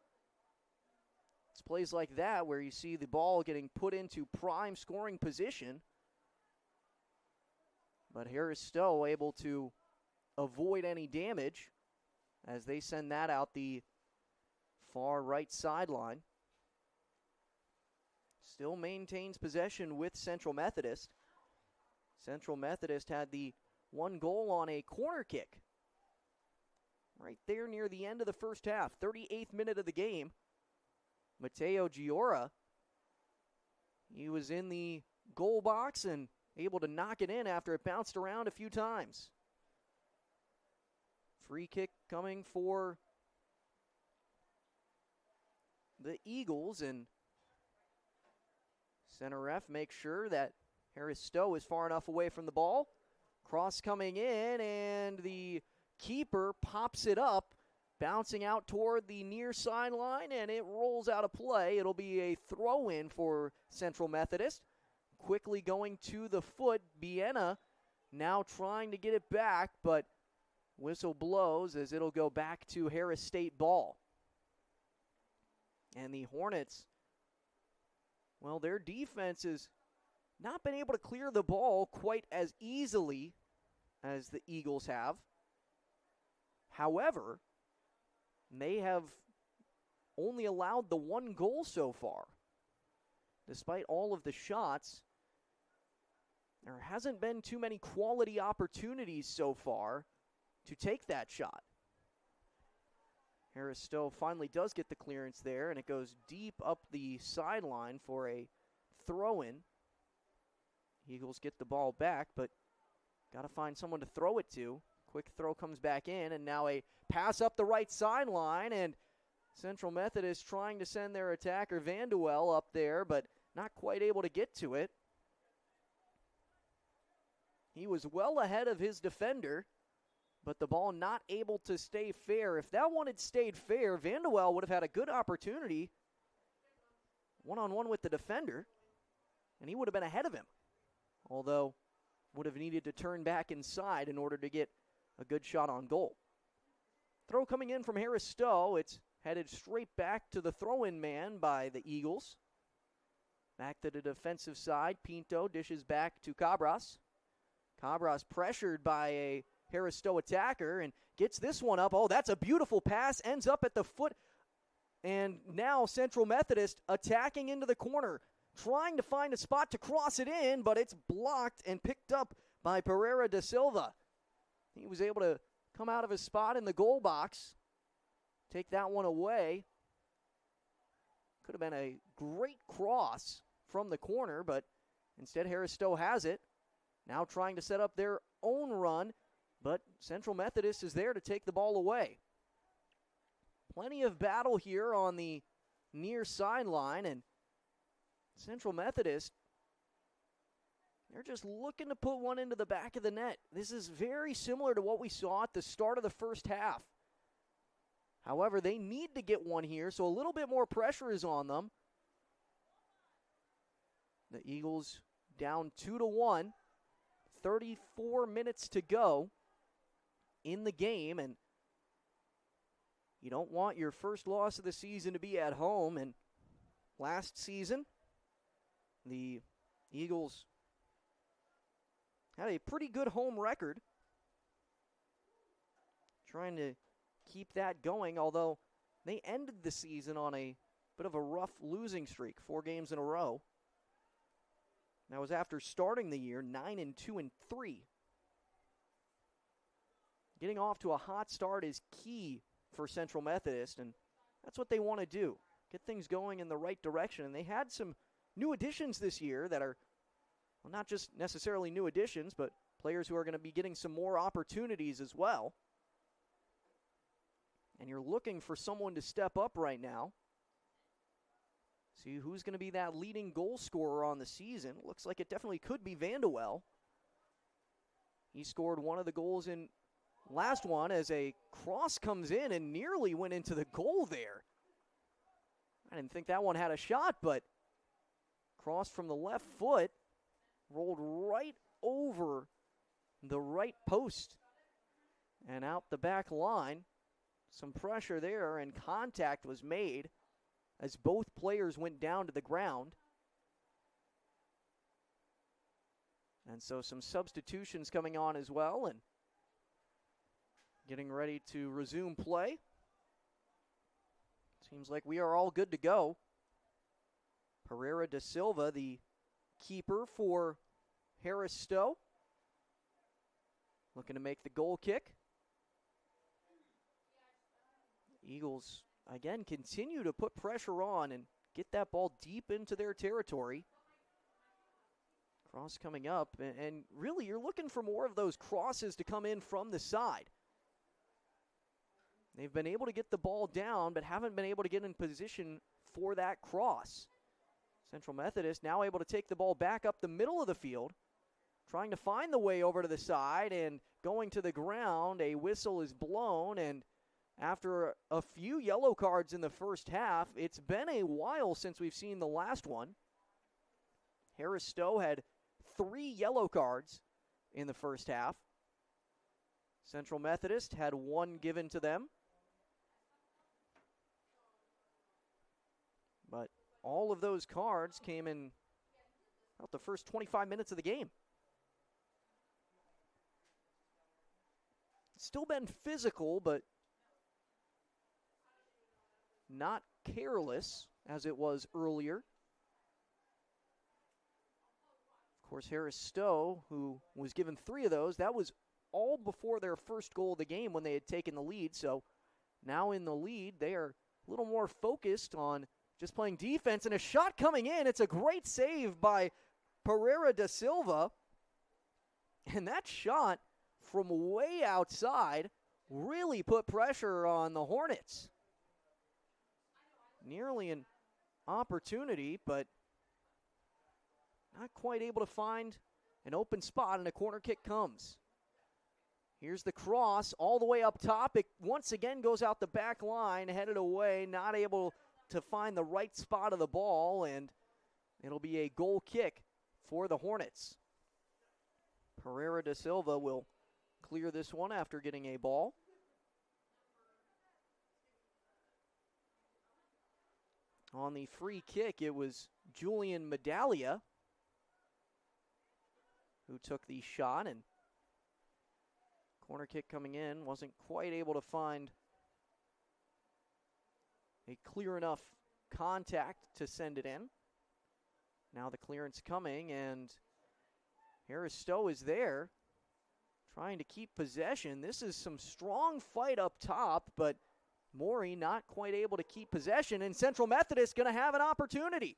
it's plays like that where you see the ball getting put into prime scoring position. But Harris-Stowe able to avoid any damage as they send that out the far right sideline. Still maintains possession with Central Methodist. Central Methodist had the one goal on a corner kick right there near the end of the first half, 38th minute of the game. Mateo Giora, he was in the goal box and able to knock it in after it bounced around a few times. Free kick coming for the Eagles, and center ref makes sure that Harris-Stowe is far enough away from the ball. Cross coming in, and the keeper pops it up, bouncing out toward the near sideline, and it rolls out of play. It'll be a throw-in for Central Methodist. Quickly going to the foot, Biena now trying to get it back, but whistle blows as it'll go back to Harris State ball. And the Hornets, well, their defense has not been able to clear the ball quite as easily as the Eagles have. However, they have only allowed the one goal so far. Despite all of the shots, there hasn't been too many quality opportunities so far to take that shot. Harris-Stowe finally does get the clearance there, and it goes deep up the sideline for a throw-in. Eagles get the ball back, but got to find someone to throw it to. Quick throw comes back in, and now a pass up the right sideline, and Central Methodist trying to send their attacker Van de Wel up there, but not quite able to get to it. He was well ahead of his defender, but the ball not able to stay fair. If that one had stayed fair, Vandewell would have had a good opportunity one-on-one with the defender, and he would have been ahead of him, although would have needed to turn back inside in order to get a good shot on goal. Throw coming in from Harris-Stowe. It's headed straight back to the throw-in man by the Eagles. Back to the defensive side. Pinto dishes back to Cabras. Cabras pressured by a Harris-Stowe attacker and gets this one up. Oh, that's a beautiful pass. Ends up at the foot. And now Central Methodist attacking into the corner, trying to find a spot to cross it in, but it's blocked and picked up by Pereira da Silva. He was able to come out of his spot in the goal box, take that one away. Could have been a great cross from the corner, but instead Harris-Stowe has it. Now trying to set up their own run, but Central Methodist is there to take the ball away. Plenty of battle here on the near sideline, and Central Methodist, they're just looking to put one into the back of the net. This is very similar to what we saw at the start of the first half. However, they need to get one here, so a little bit more pressure is on them. The Eagles down 2-1, 34 minutes to go in the game, and you don't want your first loss of the season to be at home. And last season, the Eagles had a pretty good home record, trying to keep that going, although they ended the season on a bit of a rough losing streak, 4 games in a row. That was after starting the year 9-2-3. Getting off to a hot start is key for Central Methodist, and that's what they want to do, get things going in the right direction. And they had some new additions this year that are, well, not just necessarily new additions, but players who are going to be getting some more opportunities as well. And you're looking for someone to step up right now. See who's going to be that leading goal scorer on the season. Looks like it definitely could be Vandewell. He scored one of the goals in last one as a cross comes in and nearly went into the goal there. I didn't think that one had a shot, but cross from the left foot rolled right over the right post and out the back line. Some pressure there, and contact was made as both players went down to the ground. And so some substitutions coming on as well, and getting ready to resume play. Seems like we are all good to go. Pereira da Silva, the keeper for Harris-Stowe, looking to make the goal kick. Eagles, again, continue to put pressure on and get that ball deep into their territory. Cross coming up, and really you're looking for more of those crosses to come in from the side. They've been able to get the ball down, but haven't been able to get in position for that cross. Central Methodist now able to take the ball back up the middle of the field, trying to find the way over to the side, and going to the ground. A whistle is blown, and after a few yellow cards in the first half, it's been a while since we've seen the last one. Harris-Stowe had 3 yellow cards in the first half. Central Methodist had 1 given to them. But all of those cards came in about the first 25 minutes of the game. It's still been physical, but not careless as it was earlier. Of course, Harris-Stowe, who was given 3 of those, that was all before their first goal of the game when they had taken the lead. So now in the lead, they are a little more focused on just playing defense. And a shot coming in. It's a great save by Pereira da Silva. And that shot from way outside really put pressure on the Hornets. Nearly an opportunity, but not quite able to find an open spot and a corner kick comes. Here's the cross all the way up top. It once again goes out the back line, headed away, not able to find the right spot of the ball, and it'll be a goal kick for the Hornets. Pereira da Silva will clear this one after getting a ball. On the free kick, it was Julian Medaglia who took the shot, and corner kick coming in, wasn't quite able to find a clear enough contact to send it in. Now the clearance coming, and Harris-Stowe is there trying to keep possession. This is some strong fight up top, but Morey not quite able to keep possession, and Central Methodist going to have an opportunity.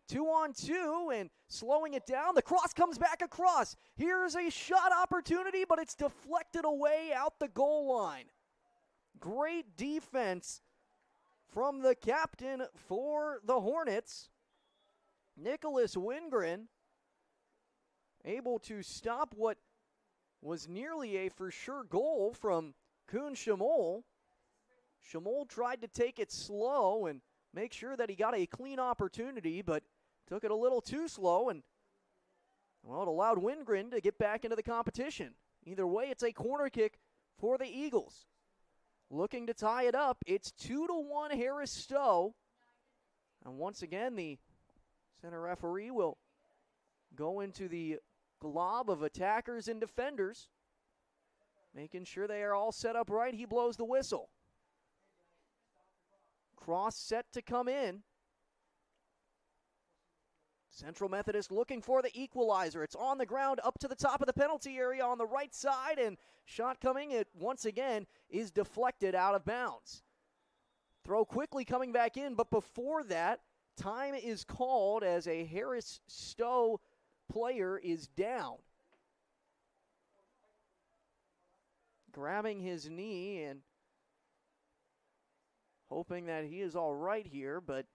2-on-2 and slowing it down. The cross comes back across. Here's a shot opportunity, but it's deflected away out the goal line. Great defense from the captain for the Hornets. Nicholas Wingren able to stop what was nearly a for sure goal from Kuhn Schmoll. Schmoll tried to take it slow and make sure that he got a clean opportunity, but took it a little too slow, and, well, it allowed Wingren to get back into the competition. Either way, it's a corner kick for the Eagles. Looking to tie it up, it's 2-1 Harris-Stowe. And once again, the center referee will go into the glob of attackers and defenders, making sure they are all set up right. He blows the whistle. Cross set to come in. Central Methodist looking for the equalizer. It's on the ground up to the top of the penalty area on the right side, and shot coming, it once again is deflected out of bounds. Throw quickly coming back in, but before that, time is called as a Harris-Stowe player is down. Grabbing his knee and hoping that he is all right here, but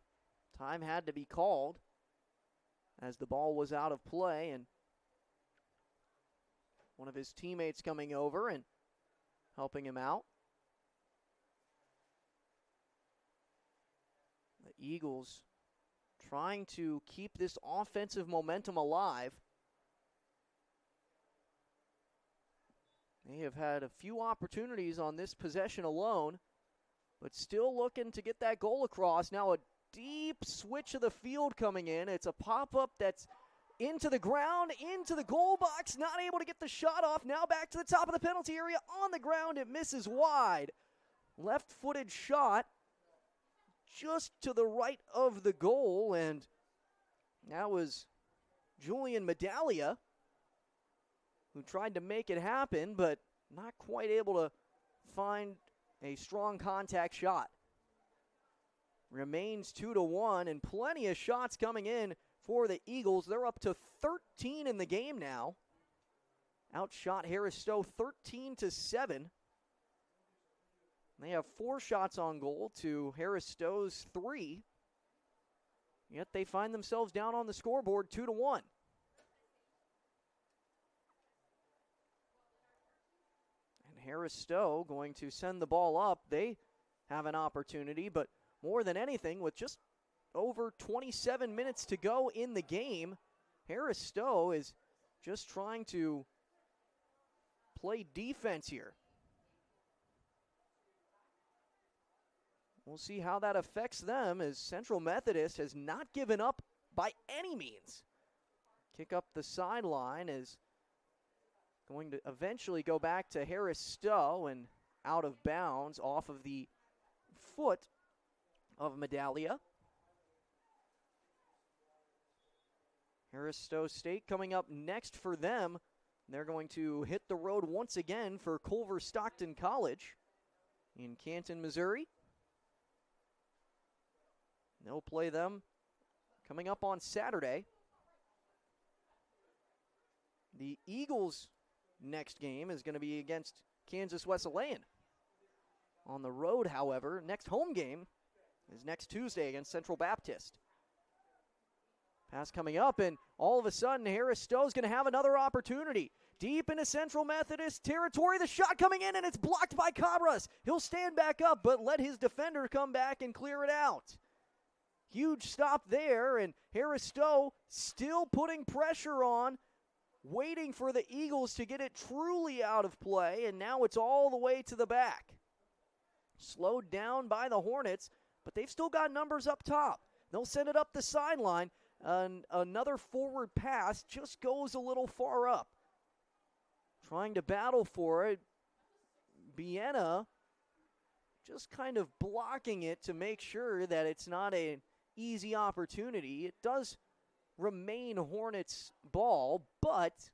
time had to be called as the ball was out of play, and one of his teammates coming over and helping him out. The Eagles trying to keep this offensive momentum alive. They have had a few opportunities on this possession alone, but still looking to get that goal across. Now a deep switch of the field coming in. It's a pop-up that's into the ground, into the goal box, not able to get the shot off. Now back to the top of the penalty area. On the ground, it misses wide. Left-footed shot just to the right of the goal, and that was Julian Medaglia who tried to make it happen, but not quite able to find a strong contact shot. Remains 2-1, and plenty of shots coming in for the Eagles. They're up to 13 in the game now. Outshot Harris-Stowe 13-7. They have 4 shots on goal to Harris-Stowe's 3. Yet they find themselves down on the scoreboard 2-1. And Harris-Stowe going to send the ball up. They have an opportunity, but more than anything, with just over 27 minutes to go in the game, Harris-Stowe is just trying to play defense here. We'll see how that affects them, as Central Methodist has not given up by any means. Kick up the sideline is going to eventually go back to Harris-Stowe and out of bounds off of the foot of Medaglia. Harris-Stowe State coming up next for them. They're going to hit the road once again for Culver Stockton College in Canton, Missouri. They'll play them coming up on Saturday. The Eagles' next game is going to be against Kansas Wesleyan. On the road, however, next home game is next Tuesday against Central Baptist. Pass coming up, and all of a sudden Harris-Stowe's going to have another opportunity. Deep into Central Methodist territory, the shot coming in, and it's blocked by Cabras. He'll stand back up, but let his defender come back and clear it out. Huge stop there, and Harris-Stowe still putting pressure on, waiting for the Eagles to get it truly out of play, and now it's all the way to the back. Slowed down by the Hornets, but they've still got numbers up top. They'll send it up the sideline. Another forward pass just goes a little far up. Trying to battle for it. Vienna just kind of blocking it to make sure that it's not an easy opportunity. It does remain Hornets' ball, but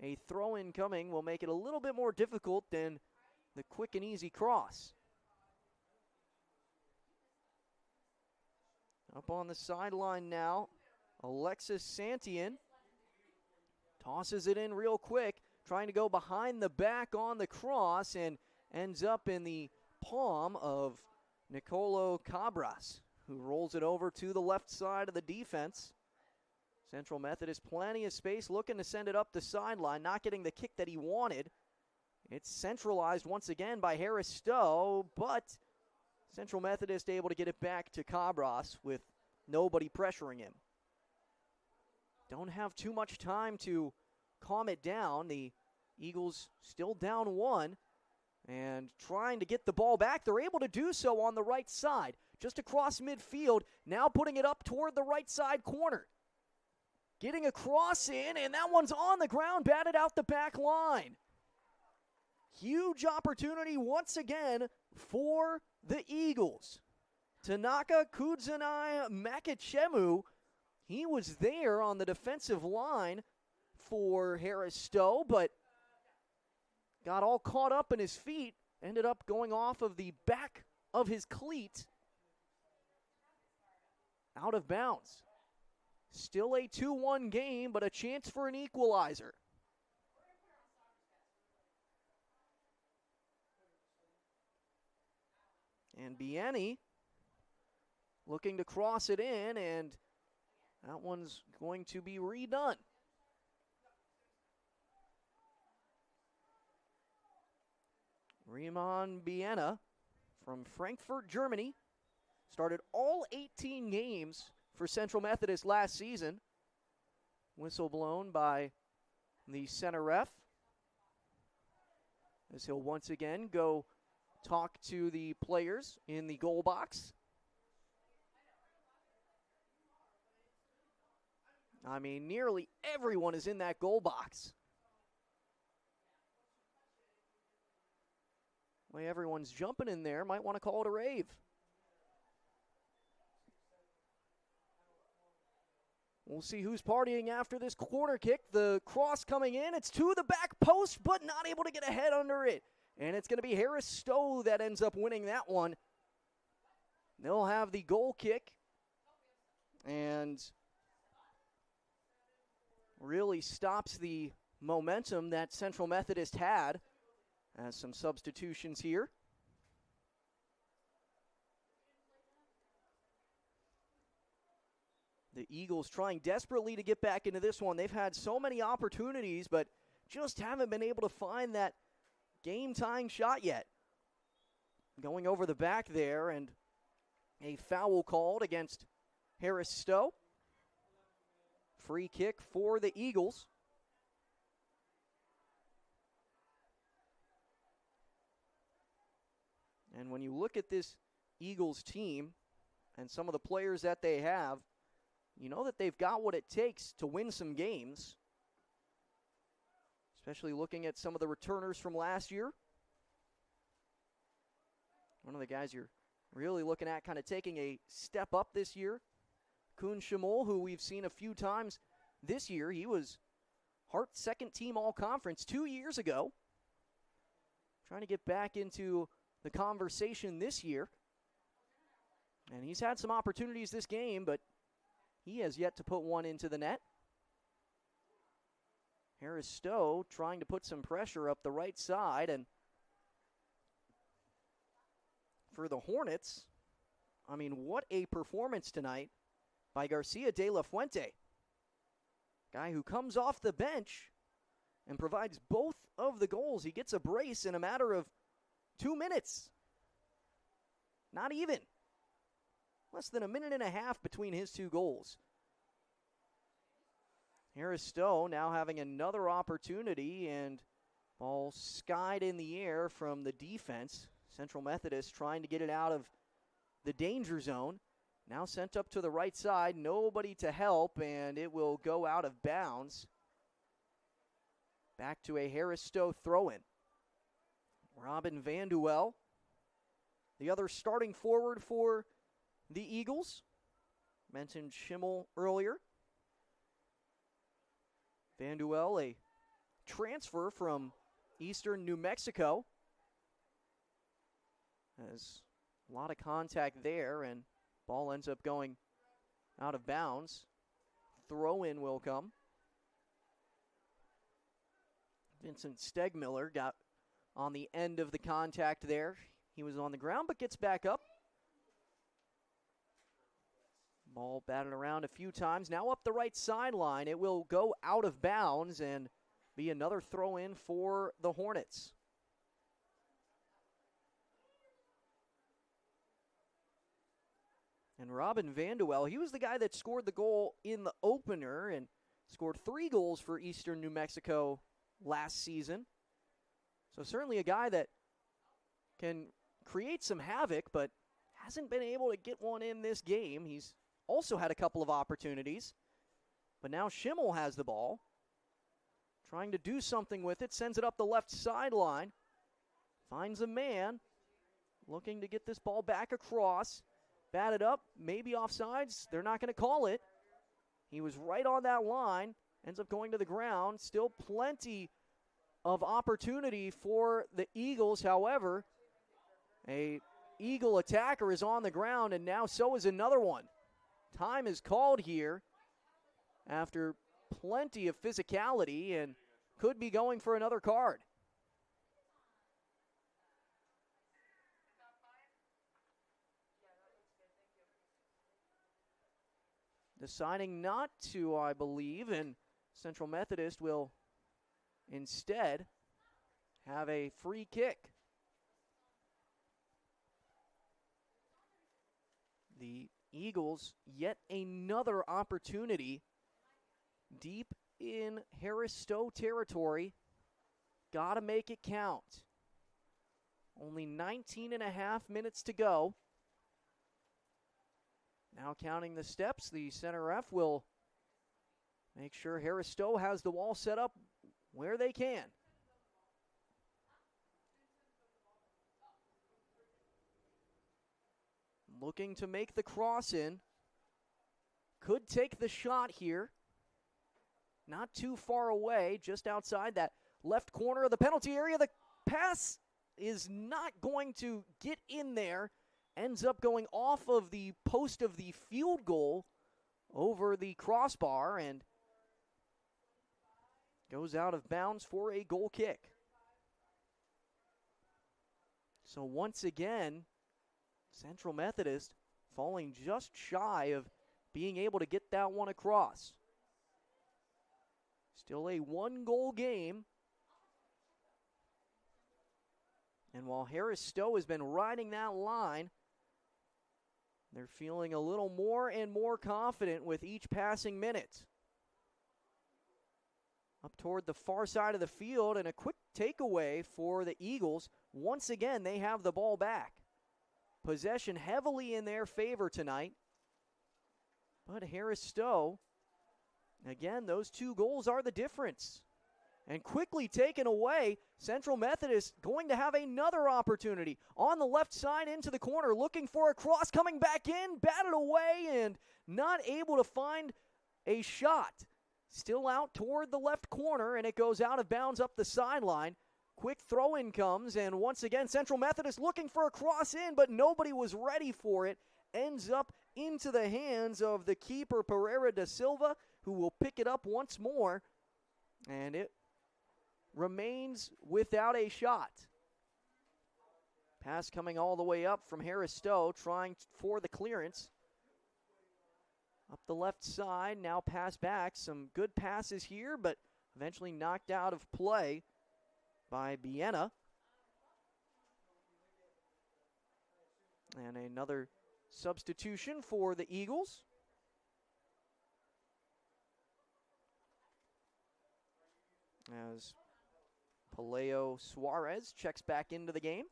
a throw-in coming will make it a little bit more difficult than the quick and easy cross. Up on the sideline now, Alexis Santian tosses it in real quick, trying to go behind the back on the cross, and ends up in the palm of Nicolo Cabras, who rolls it over to the left side of the defense. Central Methodist, plenty of space, looking to send it up the sideline, not getting the kick that he wanted. It's centralized once again by Harris-Stowe, but Central Methodist able to get it back to Cabras with nobody pressuring him. Don't have too much time to calm it down. The Eagles still down one and trying to get the ball back. They're able to do so on the right side, just across midfield, now putting it up toward the right side corner. Getting a cross in, and that one's on the ground, batted out the back line. Huge opportunity once again for the Eagles. Tanaka Kudzanai Makachemu, he was there on the defensive line for Harris-Stowe, but got all caught up in his feet, ended up going off of the back of his cleat, out of bounds. Still a 2-1 game, but a chance for an equalizer. And Bieni looking to cross it in, and that one's going to be redone. Riemann Biena from Frankfurt, Germany, started all 18 games for Central Methodist last season. Whistle blown by the center ref, as he'll once again go talk to the players in the goal box. I mean, nearly everyone is in that goal box. The way everyone's jumping in there, might want to call it a rave. We'll see who's partying after this corner kick. The cross coming in. It's to the back post, but not able to get a head under it. And it's going to be Harris-Stowe that ends up winning that one. They'll have the goal kick. And really stops the momentum that Central Methodist had. As some substitutions here. The Eagles trying desperately to get back into this one. They've had so many opportunities, but just haven't been able to find that game-tying shot yet. Going over the back there, and a foul called against Harris-Stowe. Free kick for the Eagles. And when you look at this Eagles team and some of the players that they have, you know that they've got what it takes to win some games. Especially looking at some of the returners from last year. One of the guys you're really looking at kind of taking a step up this year, Kun Shamol, who we've seen a few times this year. He was Hart's second team all-conference 2 years ago. Trying to get back into the conversation this year. And he's had some opportunities this game, but he has yet to put one into the net. Harris-Stowe trying to put some pressure up the right side. And for the Hornets, I mean, what a performance tonight by Garcia de la Fuente. Guy who comes off the bench and provides both of the goals. He gets a brace in a matter of 2 minutes. Not even. Less than a minute and a half between his two goals. Harris-Stowe now having another opportunity, and ball skied in the air from the defense. Central Methodist trying to get it out of the danger zone. Now sent up to the right side, nobody to help, and it will go out of bounds. Back to a Harris-Stowe throw-in. Robin Vanduel, the other starting forward for the Eagles. Mentioned Schimmel earlier. Vanduel, a transfer from Eastern New Mexico. Has a lot of contact there, and ball ends up going out of bounds. Throw-in will come. Vincent Stegmiller got on the end of the contact there. He was on the ground but gets back up. Ball batted around a few times. Now up the right sideline. It will go out of bounds and be another throw-in for the Hornets. And Robin Vanduel, he was the guy that scored the goal in the opener and scored 3 goals for Eastern New Mexico last season. So certainly a guy that can create some havoc, but hasn't been able to get one in this game. He's also had a couple of opportunities, but now Schimmel has the ball, trying to do something with it, sends it up the left sideline, finds a man, looking to get this ball back across, batted up, maybe offsides, they're not going to call it. He was right on that line, ends up going to the ground, still plenty of opportunity for the Eagles. However, a Eagle attacker is on the ground, and now so is another one. Time is called here after plenty of physicality and could be going for another card. Deciding not to, I believe, and Central Methodist will instead have a free kick. The Eagles, yet another opportunity deep in Harris-Stowe territory. Got to make it count. Only 19 and a half minutes to go. Now counting the steps, the center ref will make sure Harris-Stowe has the wall set up where they can. Looking to make the cross in. Could take the shot here. Not too far away, just outside that left corner of the penalty area. The pass is not going to get in there. Ends up going off of the post of the field goal over the crossbar and goes out of bounds for a goal kick. So once again, Central Methodist falling just shy of being able to get that one across. Still a 1-goal game. And while Harris-Stowe has been riding that line, they're feeling a little more and more confident with each passing minute. Up toward the far side of the field, and a quick takeaway for the Eagles. Once again, they have the ball back. Possession heavily in their favor tonight. But Harris-Stowe, again, those 2 goals are the difference. And quickly taken away, Central Methodist going to have another opportunity. On the left side into the corner, looking for a cross, coming back in, batted away, and not able to find a shot. Still out toward the left corner, and it goes out of bounds up the sideline. Quick throw-in comes, and once again, Central Methodist looking for a cross in, but nobody was ready for it. Ends up into the hands of the keeper, Pereira da Silva, who will pick it up once more, and it remains without a shot. Pass coming all the way up from Harris-Stowe, trying for the clearance. Up the left side, now pass back. Some good passes here, but eventually knocked out of play by Vienna. And another substitution for the Eagles. As Paleo Suarez checks back into the game.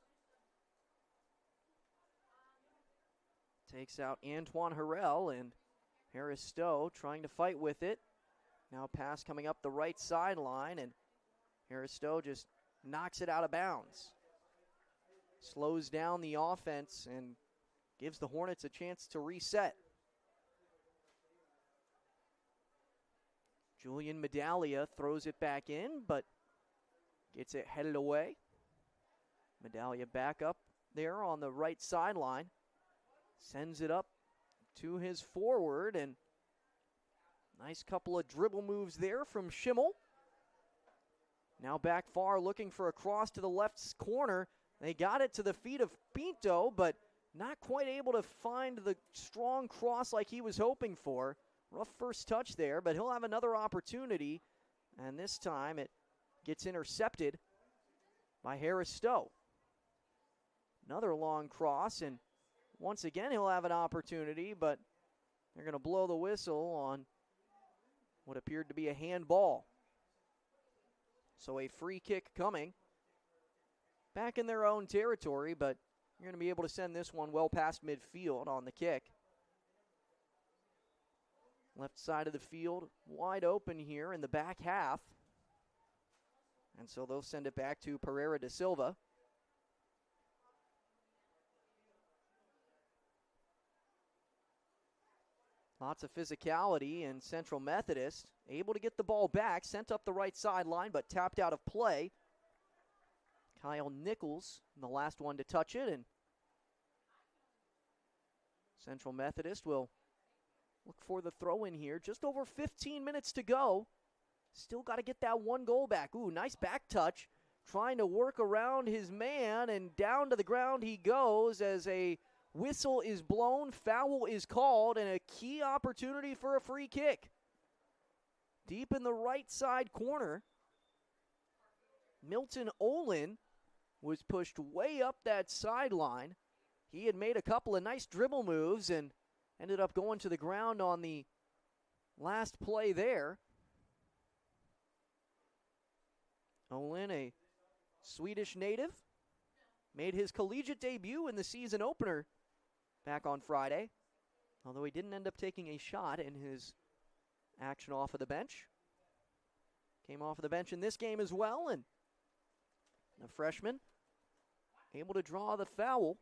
Takes out Antoine Harrell, and Harris-Stowe trying to fight with it. Now pass coming up the right sideline, and Harris-Stowe just knocks it out of bounds. Slows down the offense and gives the Hornets a chance to reset. Julian Medaglia throws it back in, but gets it headed away. Medaglia back up there on the right sideline. Sends it up to his forward, and nice couple of dribble moves there from Schimmel. Now back far looking for a cross to the left corner. They got it to the feet of Pinto, but not quite able to find the strong cross like he was hoping for. Rough first touch there, but he'll have another opportunity, and this time it gets intercepted by Harris-Stowe. Another long cross, and once again he'll have an opportunity, but they're going to blow the whistle on what appeared to be a handball. So a free kick coming. Back in their own territory, but you're going to be able to send this one well past midfield on the kick. Left side of the field wide open here in the back half. And so they'll send it back to Pereira da Silva. Lots of physicality in Central Methodist. Able to get the ball back, sent up the right sideline, but tapped out of play. Kyle Nichols, the last one to touch it, and Central Methodist will look for the throw in here. Just over 15 minutes to go. Still got to get that one goal back. Ooh, nice back touch. Trying to work around his man, and down to the ground he goes as a whistle is blown, foul is called, and a key opportunity for a free kick. Deep in the right side corner, Milton Olin was pushed way up that sideline. He had made a couple of nice dribble moves and ended up going to the ground on the last play there. Olin, a Swedish native, made his collegiate debut in the season opener back on Friday, although he didn't end up taking a shot in his action off of the bench. Came off of the bench in this game as well, and the freshman able to draw the foul.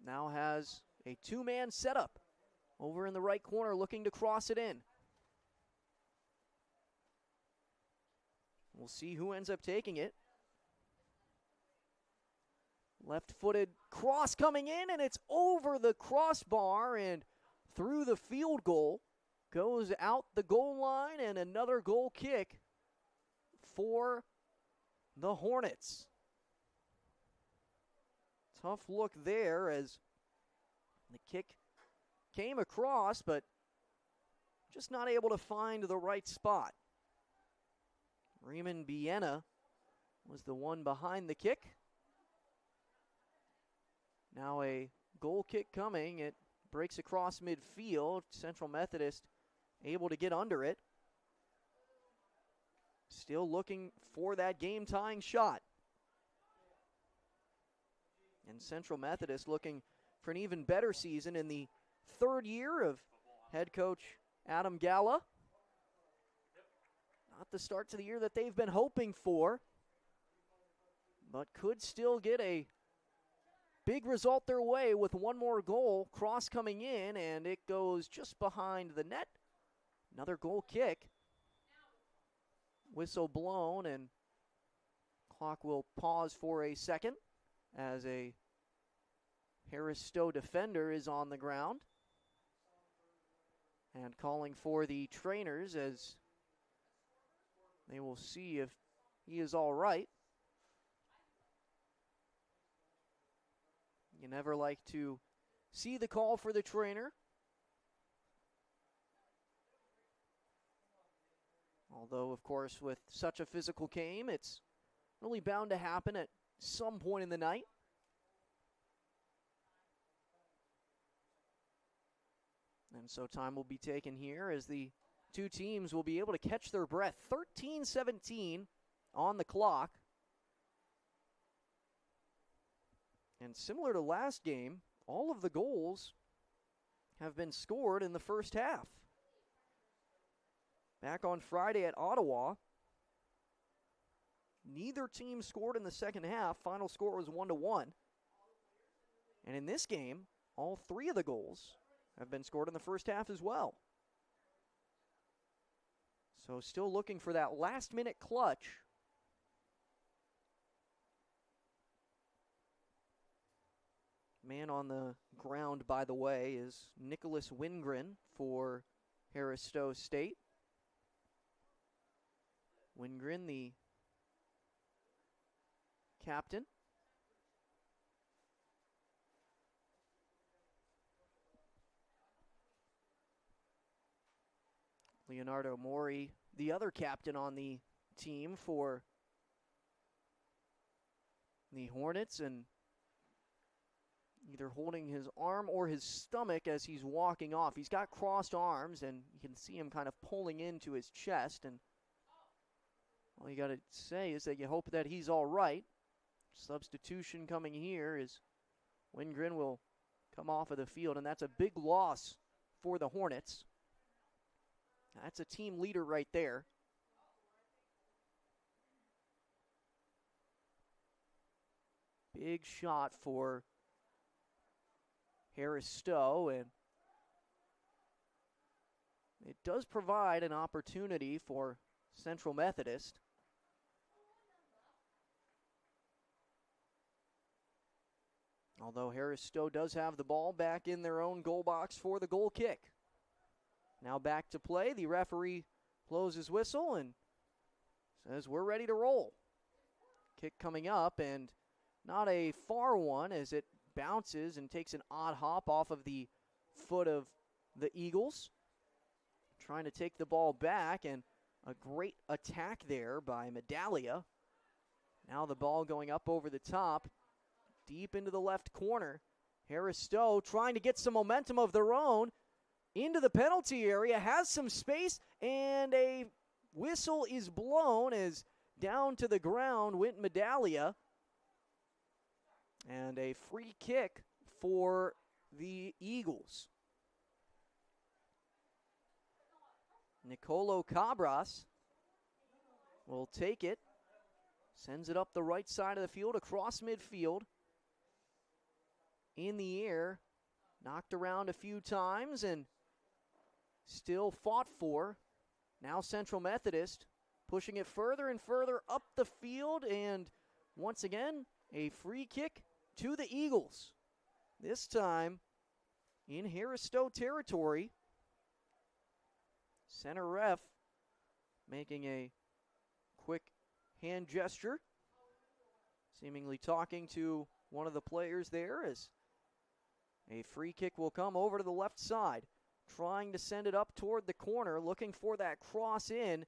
Now has a two-man setup over in the right corner looking to cross it in. We'll see who ends up taking it. Left-footed cross coming in, and it's over the crossbar and through the field goal. Goes out the goal line, and another goal kick for the Hornets. Tough look there as the kick came across, but just not able to find the right spot. Raymond Biena was the one behind the kick. Now a goal kick coming. It breaks across midfield. Central Methodist able to get under it. Still looking for that game-tying shot. And Central Methodist looking for an even better season in the third year of head coach Adam Galla. Not the start to the year that they've been hoping for, but could still get a big result their way with one more goal. Cross coming in, and it goes just behind the net. Another goal kick. Whistle blown, and clock will pause for a second as a Harris-Stowe defender is on the ground. And calling for the trainers as they will see if he is all right. You never like to see the call for the trainer. Although, of course, with such a physical game, it's really bound to happen at some point in the night. And so time will be taken here as the two teams will be able to catch their breath. 13-17 on the clock. And similar to last game, all of the goals have been scored in the first half. Back on Friday at Ottawa, neither team scored in the second half. Final score was 1-1. And in this game, all three of the goals have been scored in the first half as well. So still looking for that last-minute clutch. Man on the ground, by the way, is Nicholas Wingren for Harris-Stowe State. Wingren, the captain. Leonardo Mori, the other captain on the team for the Hornets, and either holding his arm or his stomach as he's walking off. He's got crossed arms, and you can see him kind of pulling into his chest, and all you got to say is that you hope that he's all right. Substitution coming here is Wingren will come off of the field, and that's a big loss for the Hornets. That's a team leader right there. Big shot for Harris-Stowe, and it does provide an opportunity for Central Methodist. Although Harris-Stowe does have the ball back in their own goal box for the goal kick. Now back to play. The referee blows his whistle and says we're ready to roll. Kick coming up, and not a far one as it bounces and takes an odd hop off of the foot of the Eagles. Trying to take the ball back, and a great attack there by Medaglia. Now the ball going up over the top, deep into the left corner. Harris-Stowe trying to get some momentum of their own into the penalty area, has some space, and a whistle is blown as down to the ground went Medaglia. And a free kick for the Eagles. Nicolo Cabras will take it, sends it up the right side of the field, across midfield. In the air, knocked around a few times and still fought for. Now Central Methodist pushing it further and further up the field, and once again, a free kick to the Eagles. This time in Harris-Stowe territory. Center ref making a quick hand gesture, seemingly talking to one of the players there, as a free kick will come over to the left side. Trying to send it up toward the corner, looking for that cross in.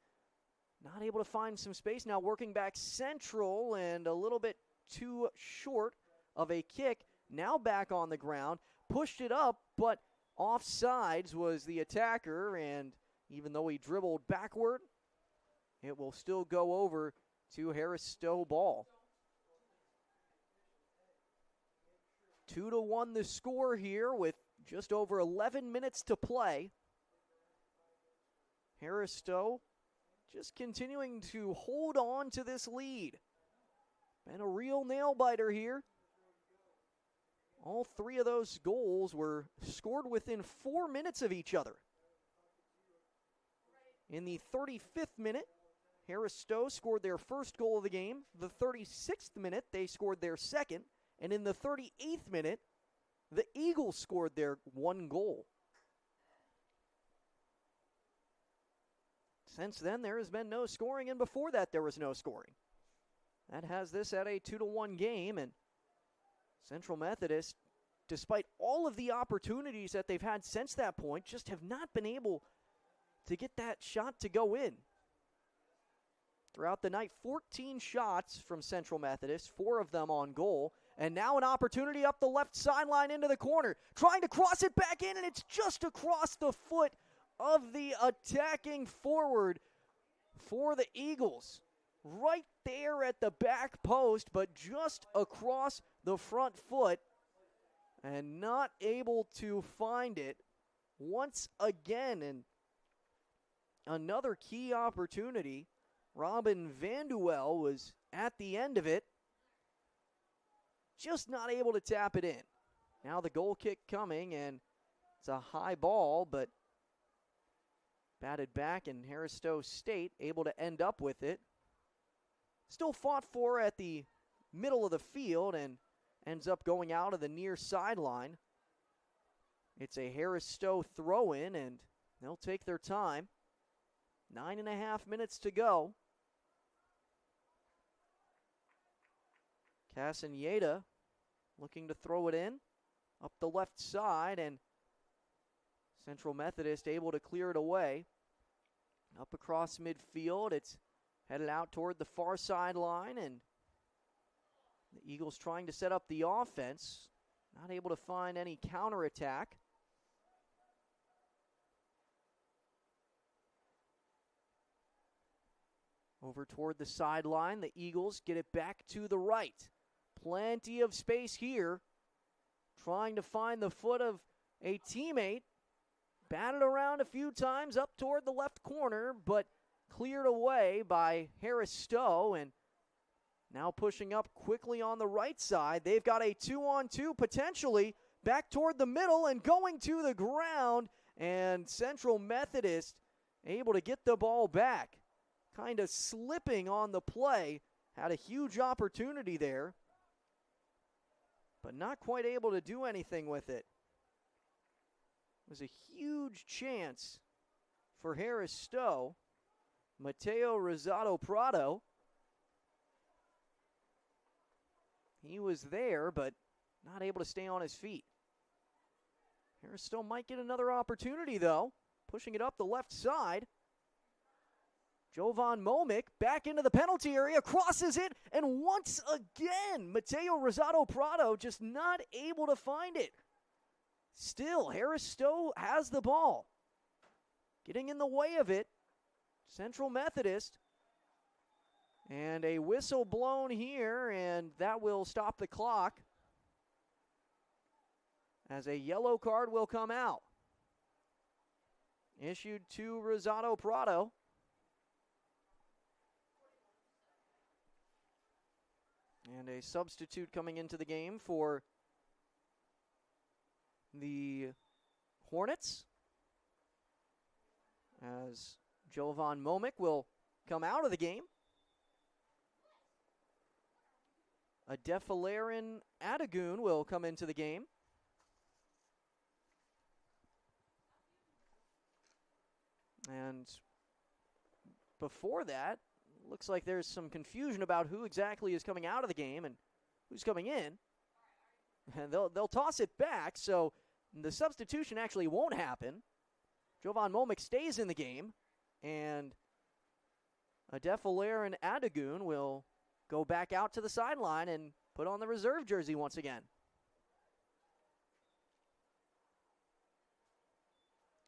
Not able to find some space. Now working back central, and a little bit too short of a kick. Now back on the ground. Pushed it up, but offsides was the attacker, and even though he dribbled backward, it will still go over to Harris-Stowe ball. 2-1 the score here with just over 11 minutes to play. Harris-Stowe just continuing to hold on to this lead. Been a real nail-biter here. All three of those goals were scored within 4 minutes of each other. In the 35th minute, Harris-Stowe scored their first goal of the game. The 36th minute, they scored their second. And in the 38th minute, the Eagles scored their one goal. Since then, there has been no scoring, and before that, there was no scoring. That has this at a 2-1 game, and Central Methodist despite all of the opportunities that they've had since that point, just have not been able to get that shot to go in. Throughout the night, 14 shots from Central Methodist, 4 of them on goal. And now an opportunity up the left sideline into the corner. Trying to cross it back in, and it's just across the foot of the attacking forward for the Eagles. Right there at the back post, but just across the front foot. And not able to find it once again. And another key opportunity. Robin Vanduel was at the end of it. Just not able to tap it in. Now the goal kick coming, and it's a high ball, but batted back, and Harris-Stowe State able to end up with it. Still fought for at the middle of the field and ends up going out of the near sideline. It's a Harris-Stowe throw-in, and they'll take their time. 9.5 minutes to go. Castaneda looking to throw it in up the left side, and Central Methodist able to clear it away. Up across midfield, it's headed out toward the far sideline, and the Eagles trying to set up the offense. Not able to find any counterattack. Over toward the sideline, the Eagles get it back to the right. Plenty of space here. Trying to find the foot of a teammate. Batted around a few times up toward the left corner, but cleared away by Harris-Stowe, and now pushing up quickly on the right side. They've got a 2-on-2 potentially back toward the middle and going to the ground, and Central Methodist able to get the ball back. Kind of slipping on the play. Had a huge opportunity there, but not quite able to do anything with it. It was a huge chance for Harris-Stowe. Mateo Rosado Prado. He was there, but not able to stay on his feet. Harris-Stowe might get another opportunity, though. Pushing it up the left side. Jovan Momick back into the penalty area, crosses it, and once again, Mateo Rosado Prado just not able to find it. Still, Harris-Stowe has the ball. Getting in the way of it, Central Methodist. And a whistle blown here, and that will stop the clock, as a yellow card will come out. Issued to Rosado Prado. And a substitute coming into the game for the Hornets, as Jovan Momick will come out of the game. A Defalarin Adagoon will come into the game. And before that, looks like there's some confusion about who exactly is coming out of the game and who's coming in. And they'll toss it back, so the substitution actually won't happen. Jovan Momick stays in the game, and Defalarin Adagoon will go back out to the sideline and put on the reserve jersey once again.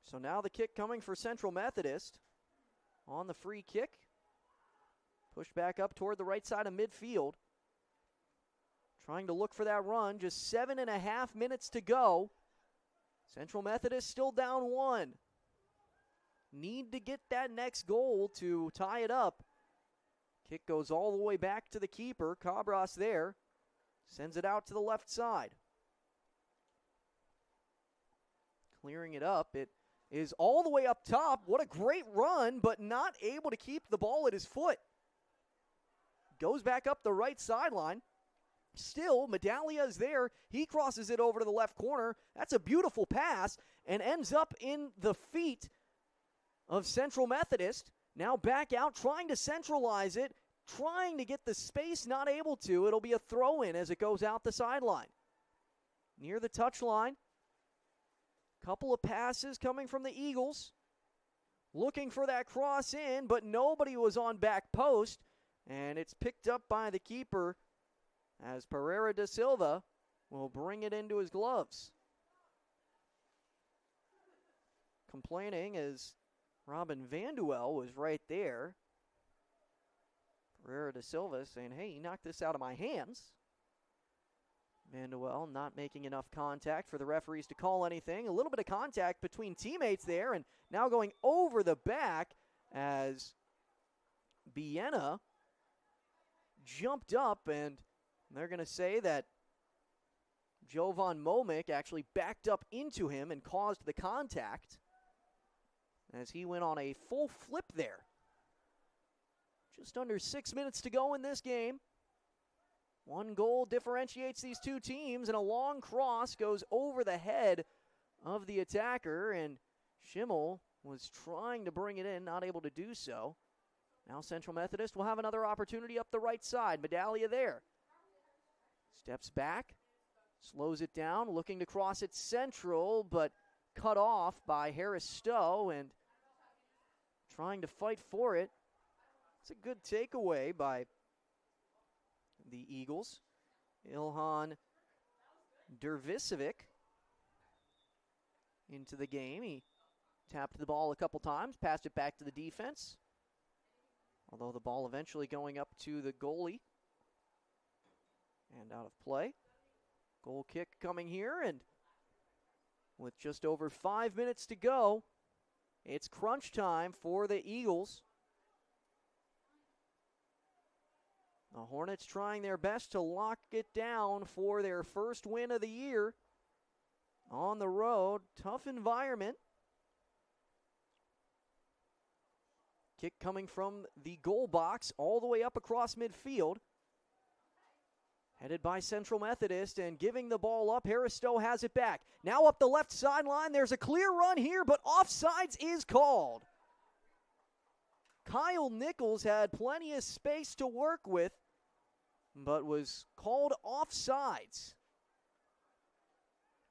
So now the kick coming for Central Methodist on the free kick. Pushed back up toward the right side of midfield. Trying to look for that run. Just 7.5 minutes to go. Central Methodist still down 1. Need to get that next goal to tie it up. Kick goes all the way back to the keeper. Cabras there. Sends it out to the left side. Clearing it up. It is all the way up top. What a great run, but not able to keep the ball at his foot. Goes back up the right sideline. Still, Medaglia is there. He crosses it over to the left corner. That's a beautiful pass and ends up in the feet of Central Methodist. Now back out, trying to centralize it, trying to get the space, not able to. It'll be a throw-in as it goes out the sideline. near the touchline. Couple of passes coming from the Eagles. Looking for that cross in, but nobody was on back post. And it's picked up by the keeper as Pereira da Silva will bring it into his gloves. Complaining as Robin Vanduel was right there. Pereira da Silva saying, hey, he knocked this out of my hands. Vanduel not making enough contact for the referees to call anything. A little bit of contact between teammates there, and now going over the back as Biena jumped up, and they're going to say that Jovan Momick actually backed up into him and caused the contact as he went on a full flip there. Just under 6 minutes to go in this game. One goal differentiates these two teams, and a long cross goes over the head of the attacker, and Schimmel was trying to bring it in, not able to do so. Now Central Methodist will have another opportunity up the right side. Medaglia there. Steps back, slows it down, looking to cross it central, but cut off by Harris-Stowe, and trying to fight for it. It's a good takeaway by the Eagles. Ilhan Dervisevic into the game. He tapped the ball a couple times, passed it back to the defense. Although the ball eventually going up to the goalie and out of play. Goal kick coming here, and with just over 5 minutes to go, it's crunch time for the Eagles. The Hornets trying their best to lock it down for their first win of the year on the road. Tough environment. Kick coming from the goal box all the way up across midfield. Headed by Central Methodist and giving the ball up. Harris-Stowe has it back. Now up the left sideline. There's a clear run here, but offsides is called. Kyle Nichols had plenty of space to work with, but was called offsides.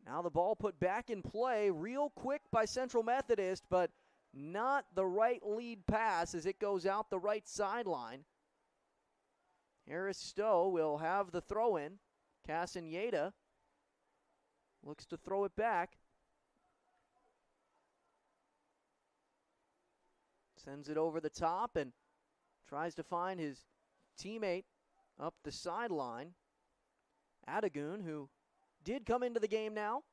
Now the ball put back in play real quick by Central Methodist, but not the right lead pass as it goes out the right sideline. Harris-Stowe will have the throw in. Castaneda looks to throw it back. Sends it over the top and tries to find his teammate up the sideline. Adagoon, who did come into the game now.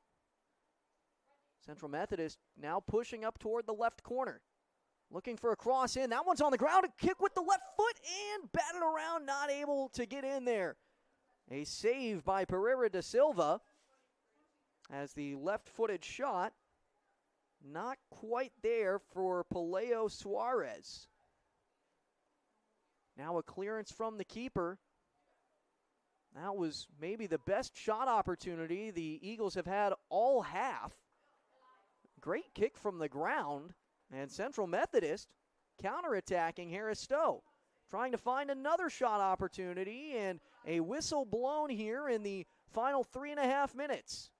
Central Methodist now pushing up toward the left corner. Looking for a cross in. That one's on the ground. A kick with the left foot and batted around, not able to get in there. A save by Pereira da Silva as the left-footed shot not quite there for Paleo Suarez. Now a clearance from the keeper. That was maybe the best shot opportunity the Eagles have had all half. Great kick from the ground. And Central Methodist counterattacking Harris-Stowe. Trying to find another shot opportunity, and a whistle blown here in the final 3.5 minutes.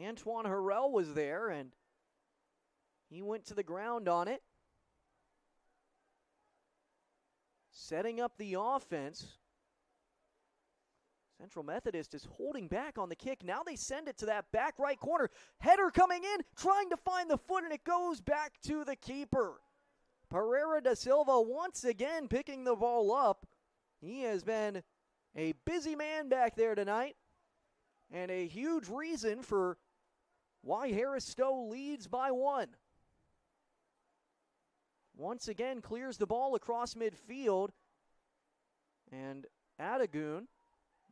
Antoine Harrell was there, and he went to the ground on it. Setting up the offense. Central Methodist is holding back on the kick. Now they send it to that back right corner. Header coming in, trying to find the foot, and it goes back to the keeper. Pereira da Silva once again picking the ball up. He has been a busy man back there tonight, and a huge reason for why Harris-Stowe leads by 1. Once again clears the ball across midfield, and Adagoon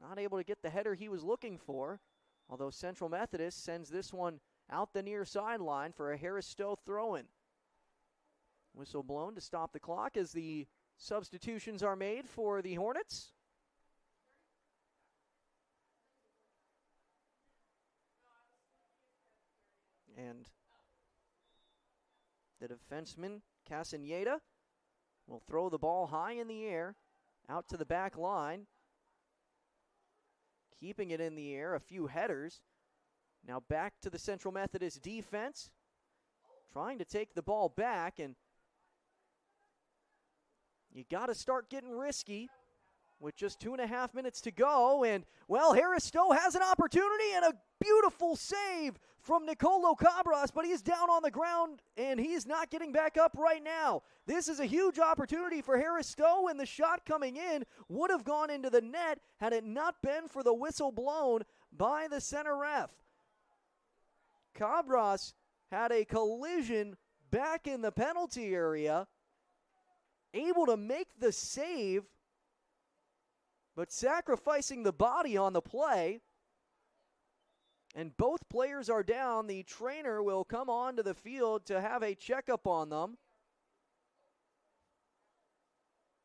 not able to get the header he was looking for, although Central Methodist sends this one out the near sideline for a Harris-Stowe throw-in. Whistle blown to stop the clock as the substitutions are made for the Hornets. And the defenseman, Castaneda, will throw the ball high in the air out to the back line. keeping it in the air, a few headers. Now back to the Central Methodist defense, trying to take the ball back, and you got to start getting risky with just 2.5 minutes to go. And, well, Harris-Stowe has an opportunity and a beautiful save from Nicolo Cabras, but he's down on the ground, and he's not getting back up right now. This is a huge opportunity for Harris-Stowe, and the shot coming in would have gone into the net had it not been for the whistle blown by the center ref. Cabras had a collision back in the penalty area, able to make the save, but sacrificing the body on the play. And both players are down. The trainer will come onto the field to have a checkup on them.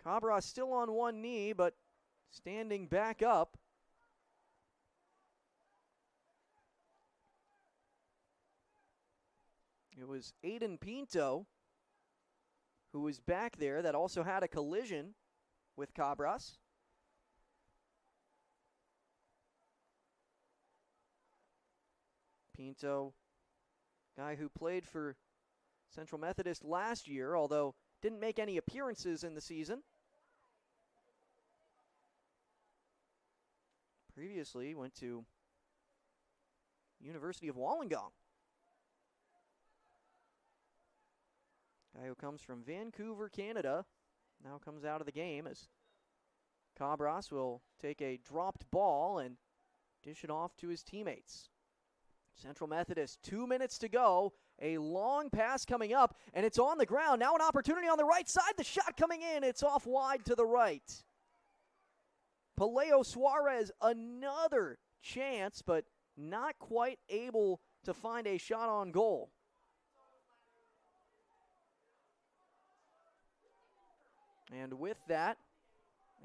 Cabras still on one knee, but standing back up. It was Aiden Pinto who was back there that also had a collision with Cabras. Pinto, guy who played for Central Methodist last year, although didn't make any appearances in the season. Previously went to University of Wollongong. Guy who comes from Vancouver, Canada, now comes out of the game as Cabras will take a dropped ball and dish it off to his teammates. Central Methodist, 2 minutes to go. A long pass coming up, and it's on the ground. Now an opportunity on the right side. The shot coming in. It's off wide to the right. Paleo Suarez, another chance, but not quite able to find a shot on goal. And with that,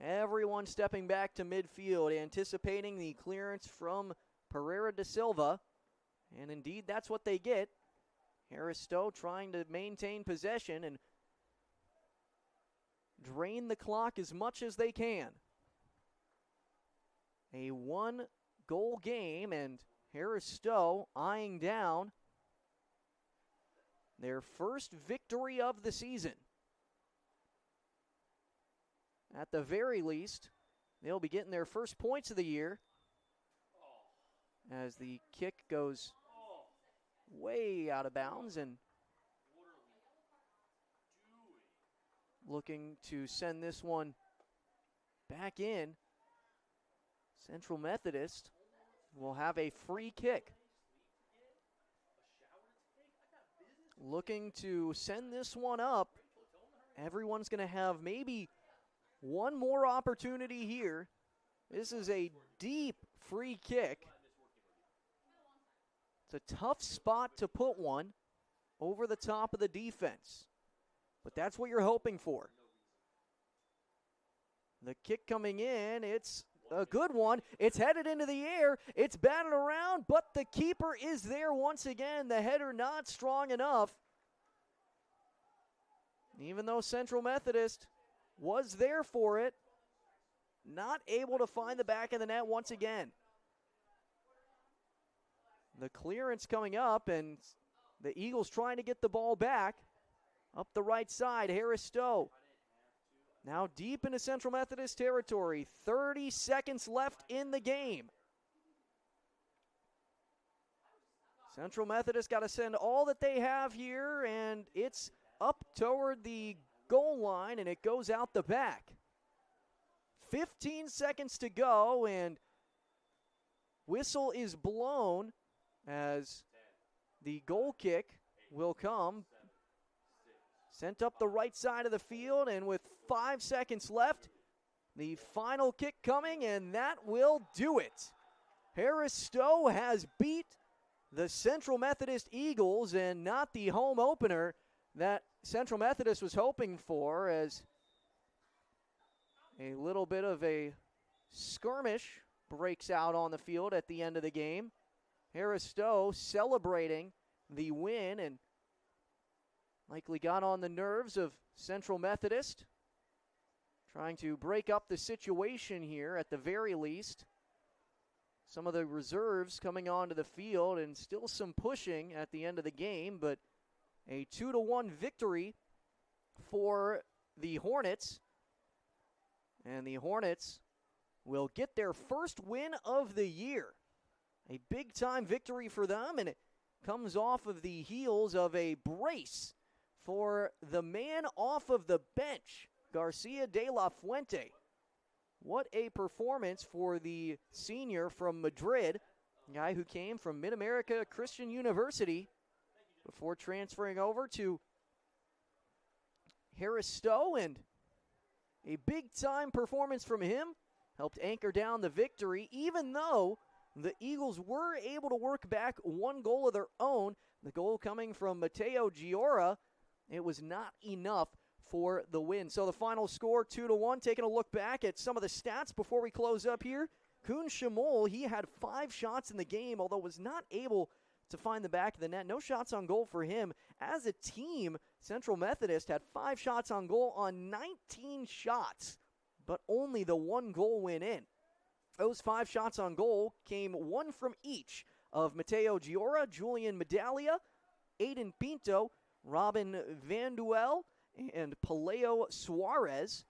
everyone stepping back to midfield, anticipating the clearance from Pereira da Silva. And indeed, that's what they get. Harris-Stowe trying to maintain possession and drain the clock as much as they can. A one-goal game, and Harris-Stowe eyeing down their first victory of the season. At the very least, they'll be getting their first points of the year as the kick goes way out of bounds, and looking to send this one back in. Central Methodist will have a free kick. Looking to send this one up. Everyone's going to have maybe one more opportunity here. This is a deep free kick. It's a tough spot to put one over the top of the defense, but that's what you're hoping for. The kick coming in, it's a good one. It's headed into the air. It's batted around, but the keeper is there once again. The header not strong enough. Even though Central Methodist was there for it, not able to find the back of the net once again. The clearance coming up, and the Eagles trying to get the ball back. Up the right side, Harris-Stowe. Now deep into Central Methodist territory. 30 seconds left in the game. Central Methodist got to send all that they have here, and it's up toward the goal line, and it goes out the back. 15 seconds to go, and whistle is blown as the goal kick will come. Sent up the right side of the field, and with 5 seconds left, the final kick coming, and that will do it. Harris-Stowe has beat the Central Methodist Eagles, and not the home opener that Central Methodist was hoping for, as a little bit of a skirmish breaks out on the field at the end of the game. Harris-Stowe celebrating the win, and likely got on the nerves of Central Methodist, trying to break up the situation here at the very least. some of the reserves coming onto the field and still some pushing at the end of the game, but a 2-1 victory for the Hornets. And the Hornets will get their first win of the year. A big-time victory for them, and it comes off of the heels of a brace for the man off of the bench, Garcia de la Fuente. What a performance for the senior from Madrid, a guy who came from Mid-America Christian University before transferring over to Harris-Stowe, and a big-time performance from him helped anchor down the victory, even though the Eagles were able to work back one goal of their own, the goal coming from Mateo Giora. It was not enough for the win. So the final score, 2-1. Taking a look back at some of the stats before we close up here. Kun Shamol, he had 5 shots in the game, although was not able to find the back of the net. No shots on goal for him. As a team, Central Methodist had 5 shots on goal on 19 shots, but only the 1 goal went in. Those 5 shots on goal came 1 from each of Mateo Giora, Julian Medaglia, Aiden Pinto, Robin Vanduel, and Paleo Suarez,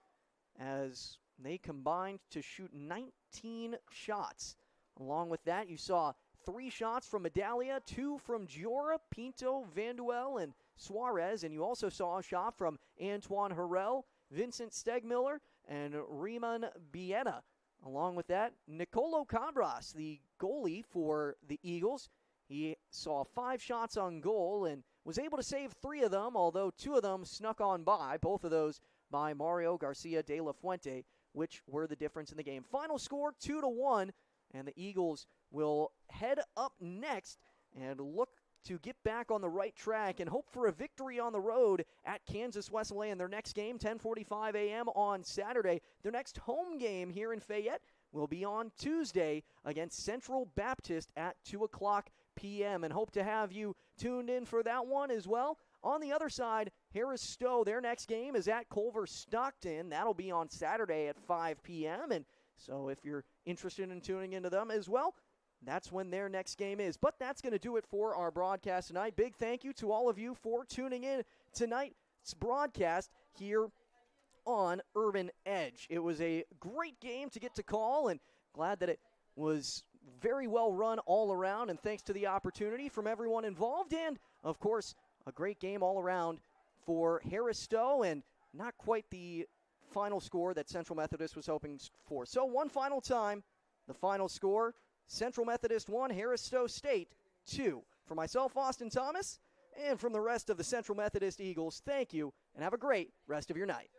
as they combined to shoot 19 shots. Along with that, you saw 3 shots from Medaglia, 2 from Giora, Pinto, Vanduel, and Suarez, and you also saw a shot from Antoine Harrell, Vincent Stegmiller, and Riemann Bieta. Along with that, Nicolo Cabras, the goalie for the Eagles, he saw 5 shots on goal and was able to save 3 of them, although 2 of them snuck on by, both of those by Mario Garcia de la Fuente, which were the difference in the game. Final score, 2-1, and the Eagles will head up next and look to get back on the right track and hope for a victory on the road at Kansas Wesleyan. Their next game, 10:45 a.m. on Saturday. Their next home game here in Fayette will be on Tuesday against Central Baptist at 2 o'clock p.m. and hope to have you tuned in for that one as well. On the other side, Harris-Stowe, their next game is at Culver Stockton. That'll be on Saturday at 5 p.m. And so if you're interested in tuning into them as well, that's when their next game is. But that's going to do it for our broadcast tonight. Big thank you to all of you for tuning in tonight's broadcast here on Urban Edge. It was a great game to get to call, and glad that it was very well run all around, and thanks to the opportunity from everyone involved, and of course a great game all around for Harris-Stowe, and not quite the final score that Central Methodist was hoping for. So one final time, the final score, Central Methodist 1, Harris-Stowe State 2. For myself, Austin Thomas, and from the rest of the Central Methodist Eagles, thank you, and have a great rest of your night.